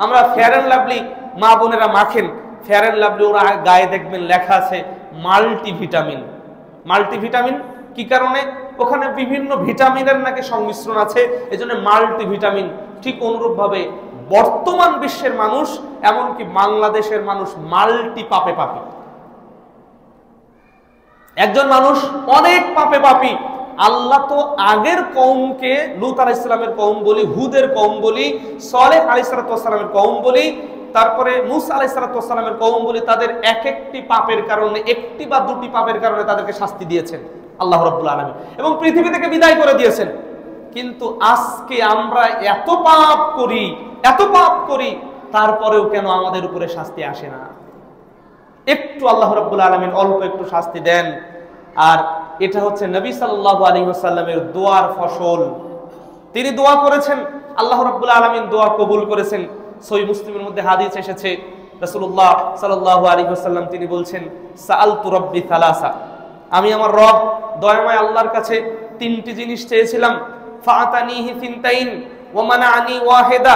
আমরা ফেয়ার অ্যান্ড লাভলি, মা বোনেরা মাখেন ফেয়ার অ্যান্ড লাভলি, ওরা গায়ে দেখবেন লেখা আছে মাল্টিভিটামিন। মাল্টিভিটামিন কি কারণে? ওখানে বিভিন্ন ভিটামিনের নাকি সংমিশ্রণ আছে, এজন্য মাল্টিভিটামিন। ঠিক অনুরূপ ভাবে বর্তমান বিশ্বের মানুষ, এমনকি বাংলাদেশের মানুষ মাল্টি পাপে পাপী। একজন মানুষ অনেক পাপে পাপী। আল্লাহ তো আগের কওমকে লূত আলাইহিস সালামের কওম বলি, হুদের কওম বলি, সালেহ আলাইহিস সালামের কওম বলি, তারপরে মূসা আলাইহিস সালামের কওম বলি, তাদের এক একটি পাপের কারণে, একটি বা দুটি পাপের কারণে তাদেরকে শাস্তি দিয়েছেন আল্লাহ রাব্বুল আলামিন, এবং পৃথিবী থেকে বিদায় করে দিয়েছেন। কিন্তু আজকে আমরা এত পাপ করি, তারপরেও কেন আমাদের উপরে শাস্তি আসে না? একটু আল্লাহ রাব্বুল আলামিন অল্প একটু শাস্তি দেন। আর এটা হচ্ছে নবী সাল্লাল্লাহু আলাইহি ওয়াসাল্লামের দোয়ার ফসল। তিনি দোয়া করেছেন, আল্লাহ রাব্বুল আলামিন দোয়া কবুল করেছেন। সহিহ মুসলিমের মধ্যে হাদিস এসেছে, রাসূলুল্লাহ সাল্লাল্লাহু আলাইহি ওয়াসাল্লাম তিনি বলছেন, সাআলতু রাব্বি সালাসা, আমি আমার রব দয়াময় আল্লাহর কাছে তিনটি জিনিস চেয়েছিলাম। ফাআতানিহি সিনতাইন ওয়া মানাআনি ওয়াহিদা,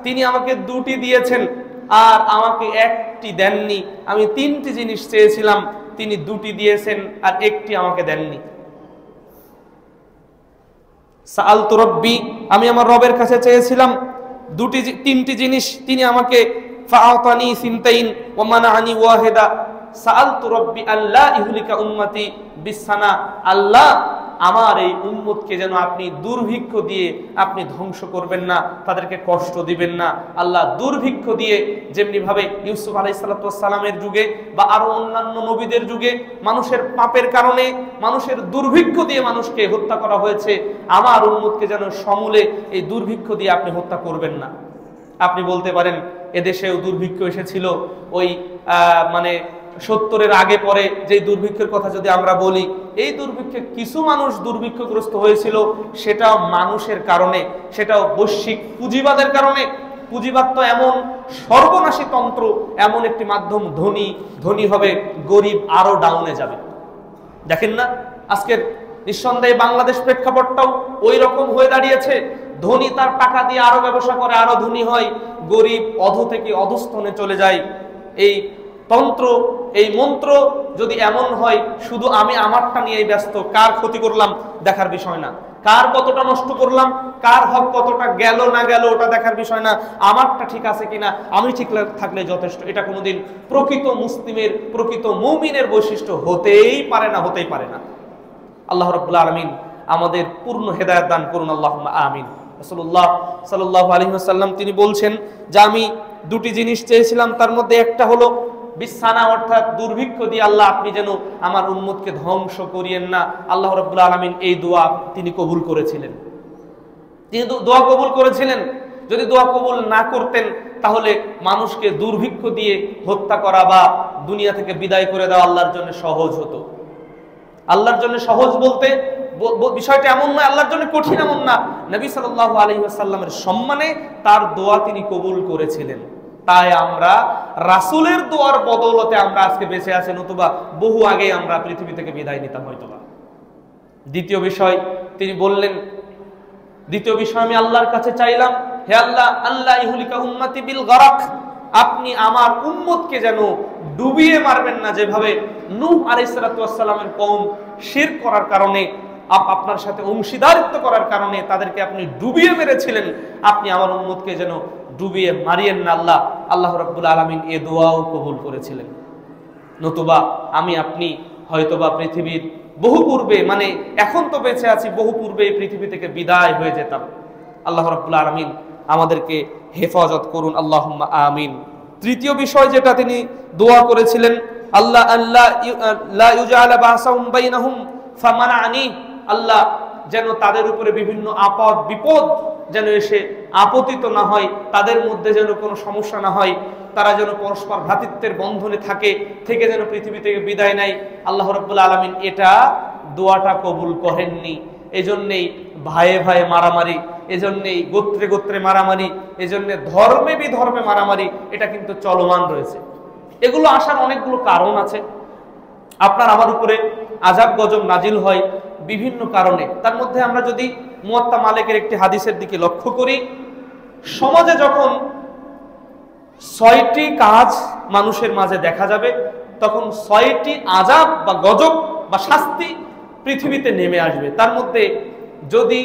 তিনি আমাকে দুটি দিয়েছেন আর আমাকে একটি দেননি। আমি তিনটি জিনিস চেয়েছিলাম, তিনি দুটি দিয়েছেন আর একটি আমাকে দেননি। সাআলতু রাব্বি, আমি আমার রবের কাছে চেয়েছিলাম তিনটি জিনিস, তিনি আমাকে ফাআতানি সিনতাইন ওয়া মানাআনি ওয়াহিদা সাআলতু রাব্বি আল্লা ইহলিকা উম্মতি বিসানা। আল্লাহ আমার এই উম্মতকে যেন আপনি দুর্ভিক্ষ দিয়ে আপনি ধ্বংস করবেন না, তাদেরকে কষ্ট দিবেন না। আল্লাহ দুর্ভিক্ষ দিয়ে যেমনি ভাবে ইউসুফ আলাইহিস সালামের যুগে বা আরো অন্যান্য নবীদের যুগে মানুষের পাপের কারণে মানুষের দুর্ভিক্ষ দিয়ে মানুষকে হত্যা করা হয়েছে, আমার উম্মতকে যেন সমূলে এই দুর্ভিক্ষ দিয়ে আপনি হত্যা করবেন না। আপনি বলতে পারেন এদেশেও দুর্ভিক্ষ এসেছিল, ওই মানে 70-এর আগে পরে যে দুর্ভিক্ষের কথা যদি আমরা বলি, এই দুর্ভিক্ষে কিছু মানুষ দুর্ভিক্ষগ্রস্ত হয়েছিল, সেটাও মানুষের কারণে, সেটাও বৈশ্বিক পুঁজিবাদের কারণে। পুঁজিবাদ তো এমন সর্বনাশী তন্ত্র, এমন একটি মাধ্যম, ধনী হবে, গরিব আরো ডাউনে যাবে। দেখেন না আজকের নিঃসন্দেহে বাংলাদেশ প্রেক্ষাপটটাও ওই রকম হয়ে দাঁড়িয়েছে। ধনী তার টাকা দিয়ে আরো ব্যবসা করে, আরো ধনী হয়, গরিব অধ থেকে অধস্তনে চলে যায়। এই তন্ত্র, এই মন্ত্র যদি এমন হয় শুধু আমি আমারটা নিয়ে ব্যস্ত, কার ক্ষতি করলাম দেখার বিষয় না, কার কতটা নষ্ট করলাম, কার হক কতটা গেল না গেল ওটা দেখার বিষয় না, আমারটা ঠিক আছে কিনা, আমি ঠিক থাকলে যথেষ্ট, এটা কোনোদিন প্রকৃত মুসলিমের, প্রকৃত মুমিনের বৈশিষ্ট্য হতেই পারে না, হতেই পারে না। আল্লাহ রাব্বুল আলামিন আমাদের পূর্ণ হেদায়েত দান করুন, আল্লাহুম্মা আমিন। রাসূলুল্লাহ সাল্লাল্লাহু আলাইহি ওয়াসাল্লাম তিনি বলছেন যে আমি দুটি জিনিস চেয়েছিলাম, তার মধ্যে একটা হলো বিছানা, অর্থাৎ দুর্ভিক্ষ দিয়ে আল্লাহ আপনি যেন আমার উম্মতকে ধ্বংস করিয়েন না। আল্লাহ রাব্বুল আলামিন এই দোয়া তিনি কবুল করেছিলেন, তিনি দোয়া কবুল করেছিলেন। যদি দোয়া কবুল না করতেন তাহলে মানুষকে দুর্ভিক্ষ দিয়ে হত্যা করা বা দুনিয়া থেকে বিদায় করে দেওয়া আল্লাহর জন্য সহজ হতো। আল্লাহর জন্য সহজ বলতে বিষয়টা এমন নয়, আল্লাহর জন্য কঠিন এমন না। নবী সাল্লাল্লাহু আলাইহি ওয়াসাল্লামের সম্মানে তার দোয়া তিনি কবুল করেছিলেন। তাই আমরা রাসূলের দোয়ার বদৌলতে আমরা আজকে বেঁচে আছি, নতুবা বহু আগে আমরা পৃথিবী থেকে বিদায় নিতাম হয়তোবা। দ্বিতীয় বিষয় তিনি বললেন, দ্বিতীয় বিষয় আমি আল্লাহর কাছে চাইলাম, হে আল্লাহ, আল্লাহ ইহলিকা উম্মতি বিল গরাক, আপনি আমার উম্মতকে যেন ডুবিয়ে মারবেন না, যেভাবে নূহ আলাইহিস সালাতু ওয়াস সালামের কওম শিরক করার কারণে, আপনার সাথে অংশীদারিত্ব করার কারণে তাদেরকে আপনি ডুবিয়ে মেরেছিলেন, আপনি আমার উম্মতকে যেন ডুবিয়ে মারিয়েন না। আল্লাহ রাব্বুল আলামিন এ দোয়াও কবুল করেছিলেন। নতুবা আমি আপনি হয়তোবা পৃথিবীর বহু পূর্বে, মানে এখন তো বেঁচে আছি, বহু পূর্বে এই পৃথিবী থেকে বিদায় হয়ে যেতাম। আল্লাহ রাব্বুল আলামিন আমাদেরকে হেফাজত করুন, আল্লাহুম্মা আমিন। তৃতীয় বিষয় যেটা তিনি দোয়া করেছিলেন, আল্লাহ আল্লাহ লা ইউজালা বাসাহুম বাইনাহুম ফামানানি, আল্লাহ যেন তাদের উপরে বিভিন্ন আপদ বিপদ যেন এসে আপতিত না হয়, তাদের মধ্যে যেন কোনো সমস্যা না হয়, তারা যেন পরস্পর ভ্রাতৃত্বের বন্ধনে থেকে যেন পৃথিবী থেকে বিদায় নেয়। আল্লাহ রাব্বুল আলামিন এটা দোয়াটা কবুল করেননি। এজন্যই ভাইয়ে ভাইয়ে মারামারি, এজন্যই গোত্রে গোত্রে মারামারি, এজন্য ধর্মে বিধর্মে মারামারি, এটা কিন্তু চলমান রয়েছে। এগুলো আসার অনেকগুলো কারণ আছে। আপনার আমার উপরে আযাব গজব নাজিল হয় বিভিন্ন কারণে। তার মধ্যে আমরা যদি মুয়াত্তা মালিকের একটি হাদিসের দিকে লক্ষ্য করি, সমাজে যখন 6টি কাজ মানুষের মাঝে দেখা যাবে, তখন 6টি আযাব বা গজব বা শাস্তি পৃথিবীতে নেমে আসবে। তার মধ্যে যদি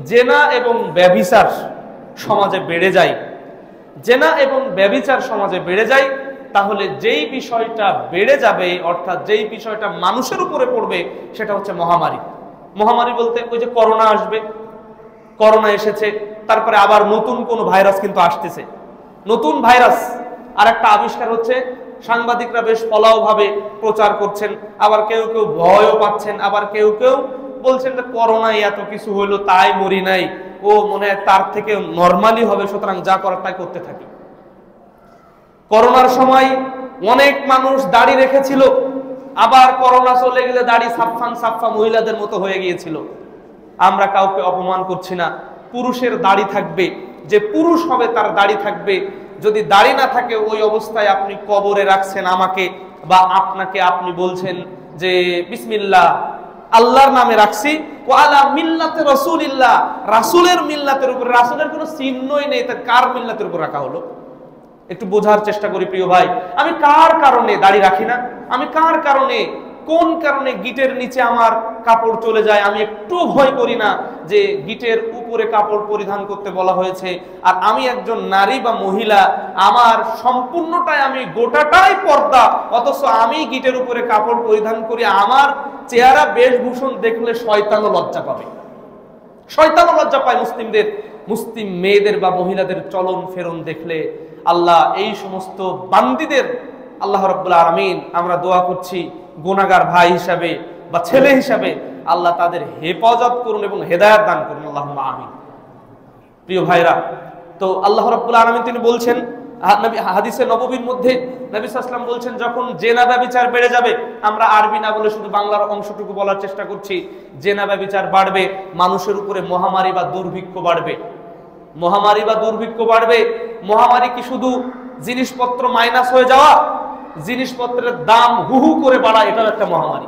জেনা এবং ব্যভিচার সমাজে বেড়ে যায়, জেনা এবং ব্যভিচার সমাজে বেড়ে যায়, তাহলে যেই বিষয়টা বেড়ে যাবে, অর্থাৎ যেই বিষয়টা মানুষের উপরে পড়বে, সেটা হচ্ছে মহামারী। মহামারী বলতে ওই যে করোনা আসবে, করোনা এসেছে, তারপরে আবার নতুন কোন ভাইরাস কিন্তু আসতেছে, নতুন ভাইরাস আর একটা আবিষ্কার হচ্ছে। সাংবাদিকরা বেশ ফলাও ভাবে প্রচার করছেন, আবার কেউ কেউ ভয়ও পাচ্ছেন, আবার কেউ কেউ বলছেন যে করোনায় এত কিছু হইলো তাই মরি নাই, ও মনে হয় তার থেকে নরমালি হবে, সুতরাং যা করার তাই করতে থাকি। করোনার সময় অনেক মানুষ দাড়ি রেখেছিল, আবার করোনা চলে গেলে দাড়ি সাফা মহিলাদের মতো হয়ে গিয়েছিল। আমরা কাউকে অপমান করছি না, পুরুষের দাড়ি থাকবে, যে পুরুষ হবে তার দাড়ি থাকবে। যদি দাড়ি না থাকে, ওই অবস্থায় আপনি কবরে রাখছেন আমাকে বা আপনাকে, আপনি বলছেন যে বিসমিল্লাহ, আল্লাহর নামে রাখছি, ও আলা মিল্লাতে রাসূলিল্লাহ, রাসূলের মিল্লাতের উপরে, রাসূলের কোনো চিহ্নই নেই, তার কার মিল্লাতের উপর রাখা হলো? একটু বোঝার চেষ্টা করি প্রিয় ভাই, আমি কার কারণে দাড়ি রাখি না, আমি কার কারণে, কোন কারণে গিটের নিচে আমার কাপড় চলে যায়, আমি একটু ভয় করি না যে গিটের উপরে কাপড় পরিধান করতে বলা হয়েছে, আর আমি একজন নারী বা মহিলা, আমার সম্পূর্ণটাই আমি গোটাটাই পর্দা, অথচ আমি গিটের উপরে কাপড় পরিধান করি, আমার চেহারা বেশভূষণ দেখলে শয়তানও লজ্জা পাবে, শয়তানও লজ্জা পায় মুসলিম মেয়েদের বা মহিলাদের চলন ফেরন দেখলে। আল্লাহ এই সমস্ত বান্দীদের, আল্লাহ রাব্বুল আলামিন আমরা দোয়া করছি গুনাহগার ভাই হিসাবে বা ছেলে হিসাবে আল্লাহ তাদের হেফাজত করুন এবং হেদায়েত দান করুন, আল্লাহুম্মা আমিন। প্রিয় ভাইরা, তো আল্লাহ রাব্বুল আলামিন তিনি বলছেন হাদিসে নববীর মধ্যে নবী সাল্লাল্লাহু আলাইহি ওয়াসাল্লাম বলছেন, যখন জেনা ব্যভিচার বেড়ে যাবে, আমরা আরবি না বলে শুধু বাংলার অংশটুকু বলার চেষ্টা করছি, জেনা ব্যভিচার বাড়বে, মানুষের উপরে মহামারী বা দুর্ভিক্ষ বাড়বে, মহামারী বা দুর্ভিক্ষ বাড়বে। মহামারী কি শুধু জিনিসপত্র মাইনাস হয়ে যাওয়া, জিনিসপত্রের দাম হুহু করে বাড়া, এটাও একটা মহামারী?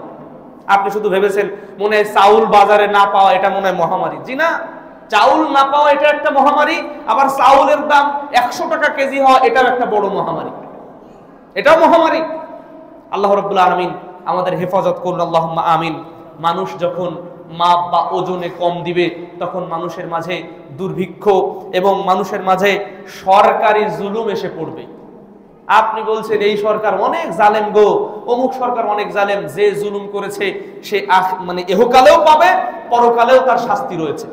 আপনি শুধু ভেবেছেন মনে হয় চাউল বাজারে না পাওয়া এটা মনে হয় মহামারী। জি না, চাউল না পাওয়া এটা একটা মহামারী, আবার চাউলের দাম 100 টাকা কেজি হওয়া এটাও একটা বড় মহামারী, এটাও মহামারী। আল্লাহ রাব্বুল আলামিন আমাদের হেফাজত করুন, আল্লাহুম্মা আমিন। মানুষ যখন মাপ বা ওজনে কম দিবে, তখন মানুষের মাঝে দুর্ভিক্ষ এবং মানুষের মাঝে সরকারি জুলুম এসে পড়বে। আপনি বলছেন এই সরকার অনেক জালেম গো, অমুক সরকার অনেক জালেম, যে জুলুম করেছে সে মানে ইহকালেও পাবে, পরকালেও তার শাস্তি রয়েছে।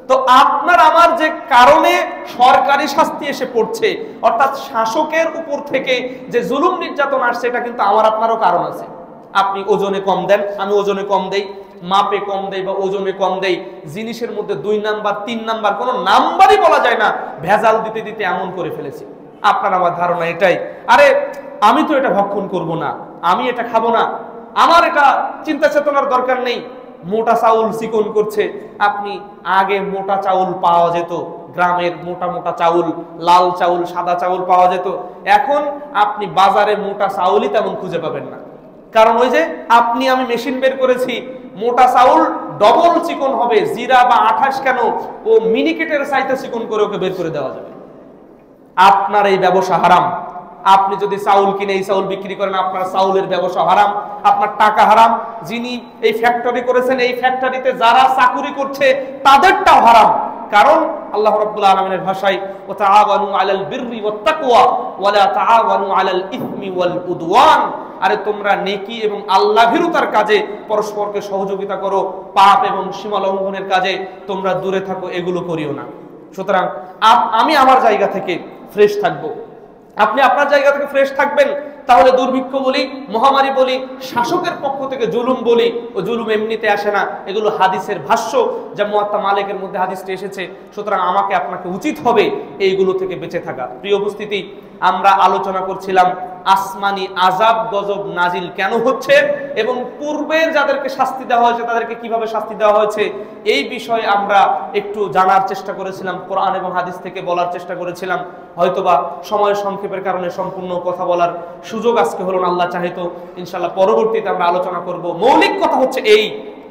তো আপনার আমার যে কারণে সরকারি শাস্তি এসে পড়ছে, অর্থাৎ শাসকের উপর থেকে যে জুলুম নির্যাতন আসছে, এটা কিন্তু আমার আপনারও কারণ আছে। আপনি ওজনে কম দেন, আমি ওজনে কম দেই, মাপে কম দেই বা ওজনে কম দেই, জিনিসের মধ্যে 2 নাম্বার 3 নাম্বার কোনো নাম্বারই বলা যায় না, ভেজাল দিতে দিতে এমন করে ফেলেছি। আপনার আমার ধারণা এটাই, আরে আমি তো এটা ভক্ষণ করব না, আমি এটা খাবো না, আমার এটা চিন্তা চেতনার দরকার নেই। মোটা চাউল চিকন করছে, আপনি আগে মোটা চাউল পাওয়া যেত, গ্রামের মোটা মোটা চাউল, লাল চাউল, সাদা চাউল পাওয়া যেত। এখন আপনি বাজারে মোটা চাউলই তেমন খুঁজে পাবেন না, কারণ ওই যে আপনি আমি মেশিন বের করেছি, মোটা চাউল ডবল চিকন হবে, জিরা বা আঠাশ কেন, ও মিনিকেটের চাইতে চিকন করে ওকে বের করে দেওয়া যাবে। আপনার এই ব্যবসা হারাম। আপনি যদি চাউল কিনে এই চাউল বিক্রি করেন, আপনার চাউলের ব্যবসা হারাম, আপনার টাকা হারাম। যিনি এই ফ্যাক্টরি করেছেন, এই ফ্যাক্টরিতে যারা চাকুরি করছে তাদেরটাও হারাম। কারণ আল্লাহ রাব্বুল আলামিনের ভাষায় ওয়া তাআওয়ানু আলাল বিররি ওয়াত তাকওয়া ওয়া লা তাআওয়ানু আলাল ইসমি ওয়াল উদওয়ান, আরে তোমরা নেকি এবং আল্লাহ ভীরুতার কাজে পরস্পরকে সহযোগিতা করো, পাপ এবং সীমা লঙ্ঘনের কাজে তোমরা দূরে থাকো, এগুলো করিও না। সুতরাং আমি আমার জায়গা থেকে ফ্রেশ থাকবো, আপনি আপনার জায়গা থেকে ফ্রেশ থাকবেন, তাহলে দুর্ভিক্ষ বলি, মহামারী বলি, শাসকের পক্ষ থেকে জুলুম বলি, ও জুলুম এমনিতে আসে না, এগুলো হাদিসের ভাষ্য, যা মুয়াত্তা মালিকের মধ্যে হাদিসটি এসেছে। সুতরাং আমাকে আপনাকে উচিত হবে এইগুলো থেকে বেঁচে থাকা। প্রিয় উপস্থিতি, আমরা আলোচনা করছিলাম আসমানি আযাব গজব নাজিল কেন হচ্ছে এবং পূর্বের যাদেরকে শাস্তি দেওয়া হয়েছে তাদেরকে কিভাবে শাস্তি দেওয়া হয়েছে, এই বিষয়ে আমরা একটু জানার চেষ্টা করেছিলাম, কোরআন এবং হাদিস থেকে বলার চেষ্টা করেছিলাম। হয়তোবা সময় সংক্ষেপের কারণে সম্পূর্ণ কথা বলার সুযোগ আজকে হলো না, আল্লাহ চাহে তো ইনশাআল্লাহ পরবর্তীতে আমরা আলোচনা করব। মৌলিক কথা হচ্ছে এই,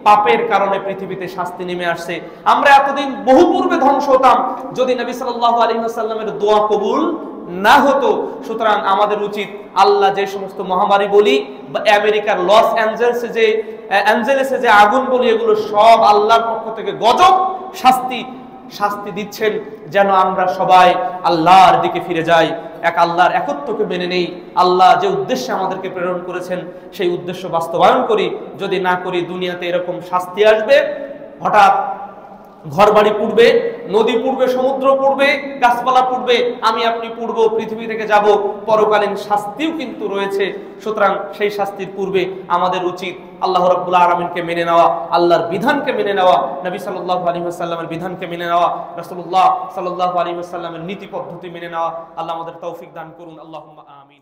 পাপের কারণে পৃথিবীতে শাস্তি নেমে আসছে। আমরা এতদিন বহু পূর্বে ধ্বংস হতাম যদি নবী সাল্লাল্লাহু আলাইহি ওয়াসাল্লামের দোয়া কবুল না হতো। সুতরাং আমাদের উচিত আল্লাহ যে সমস্ত মহামারী বলি বা আমেরিকার লস অ্যাঞ্জেলেসে যে আগুন বলি, এগুলো সব আল্লাহর পক্ষ থেকে গজব শাস্তি দিচ্ছেন, যেন আমরা সবাই আল্লাহর দিকে ফিরে যাই, এক আল্লাহর একত্বকে মেনে নেই, আল্লাহ যে উদ্দেশ্যে আমাদেরকে প্রেরণ করেছেন সেই উদ্দেশ্য বাস্তবায়ন করি। যদি না করি, দুনিয়াতে এরকম শাস্তি আসবে, হঠাৎ ঘরবাড়ি পুড়বে, নদী পুড়বে, সমুদ্র পুড়বে, গাছপালা পুড়বে, আমি আপনি পুড়বো, পৃথিবী থেকে যাব, পরকালীন শাস্তিও কিন্তু রয়েছে। সুতরাং সেই শাস্তির পূর্বে আমাদের উচিত আল্লাহ রাব্বুল আলামিনকে মেনে নেওয়া, আল্লাহর বিধানকে মেনে নেওয়া, নবী সাল্লাল্লাহু আলাইহি ওয়াসাল্লামের বিধানকে মেনে নেওয়া, রাসূলুল্লাহ সাল্লাল্লাহু আলাইহি ওয়াসাল্লামের নীতি পদ্ধতি মেনে নেওয়া। আল্লাহ আমাদের তৌফিক দান করুন, আল্লাহুম্মা আমিন।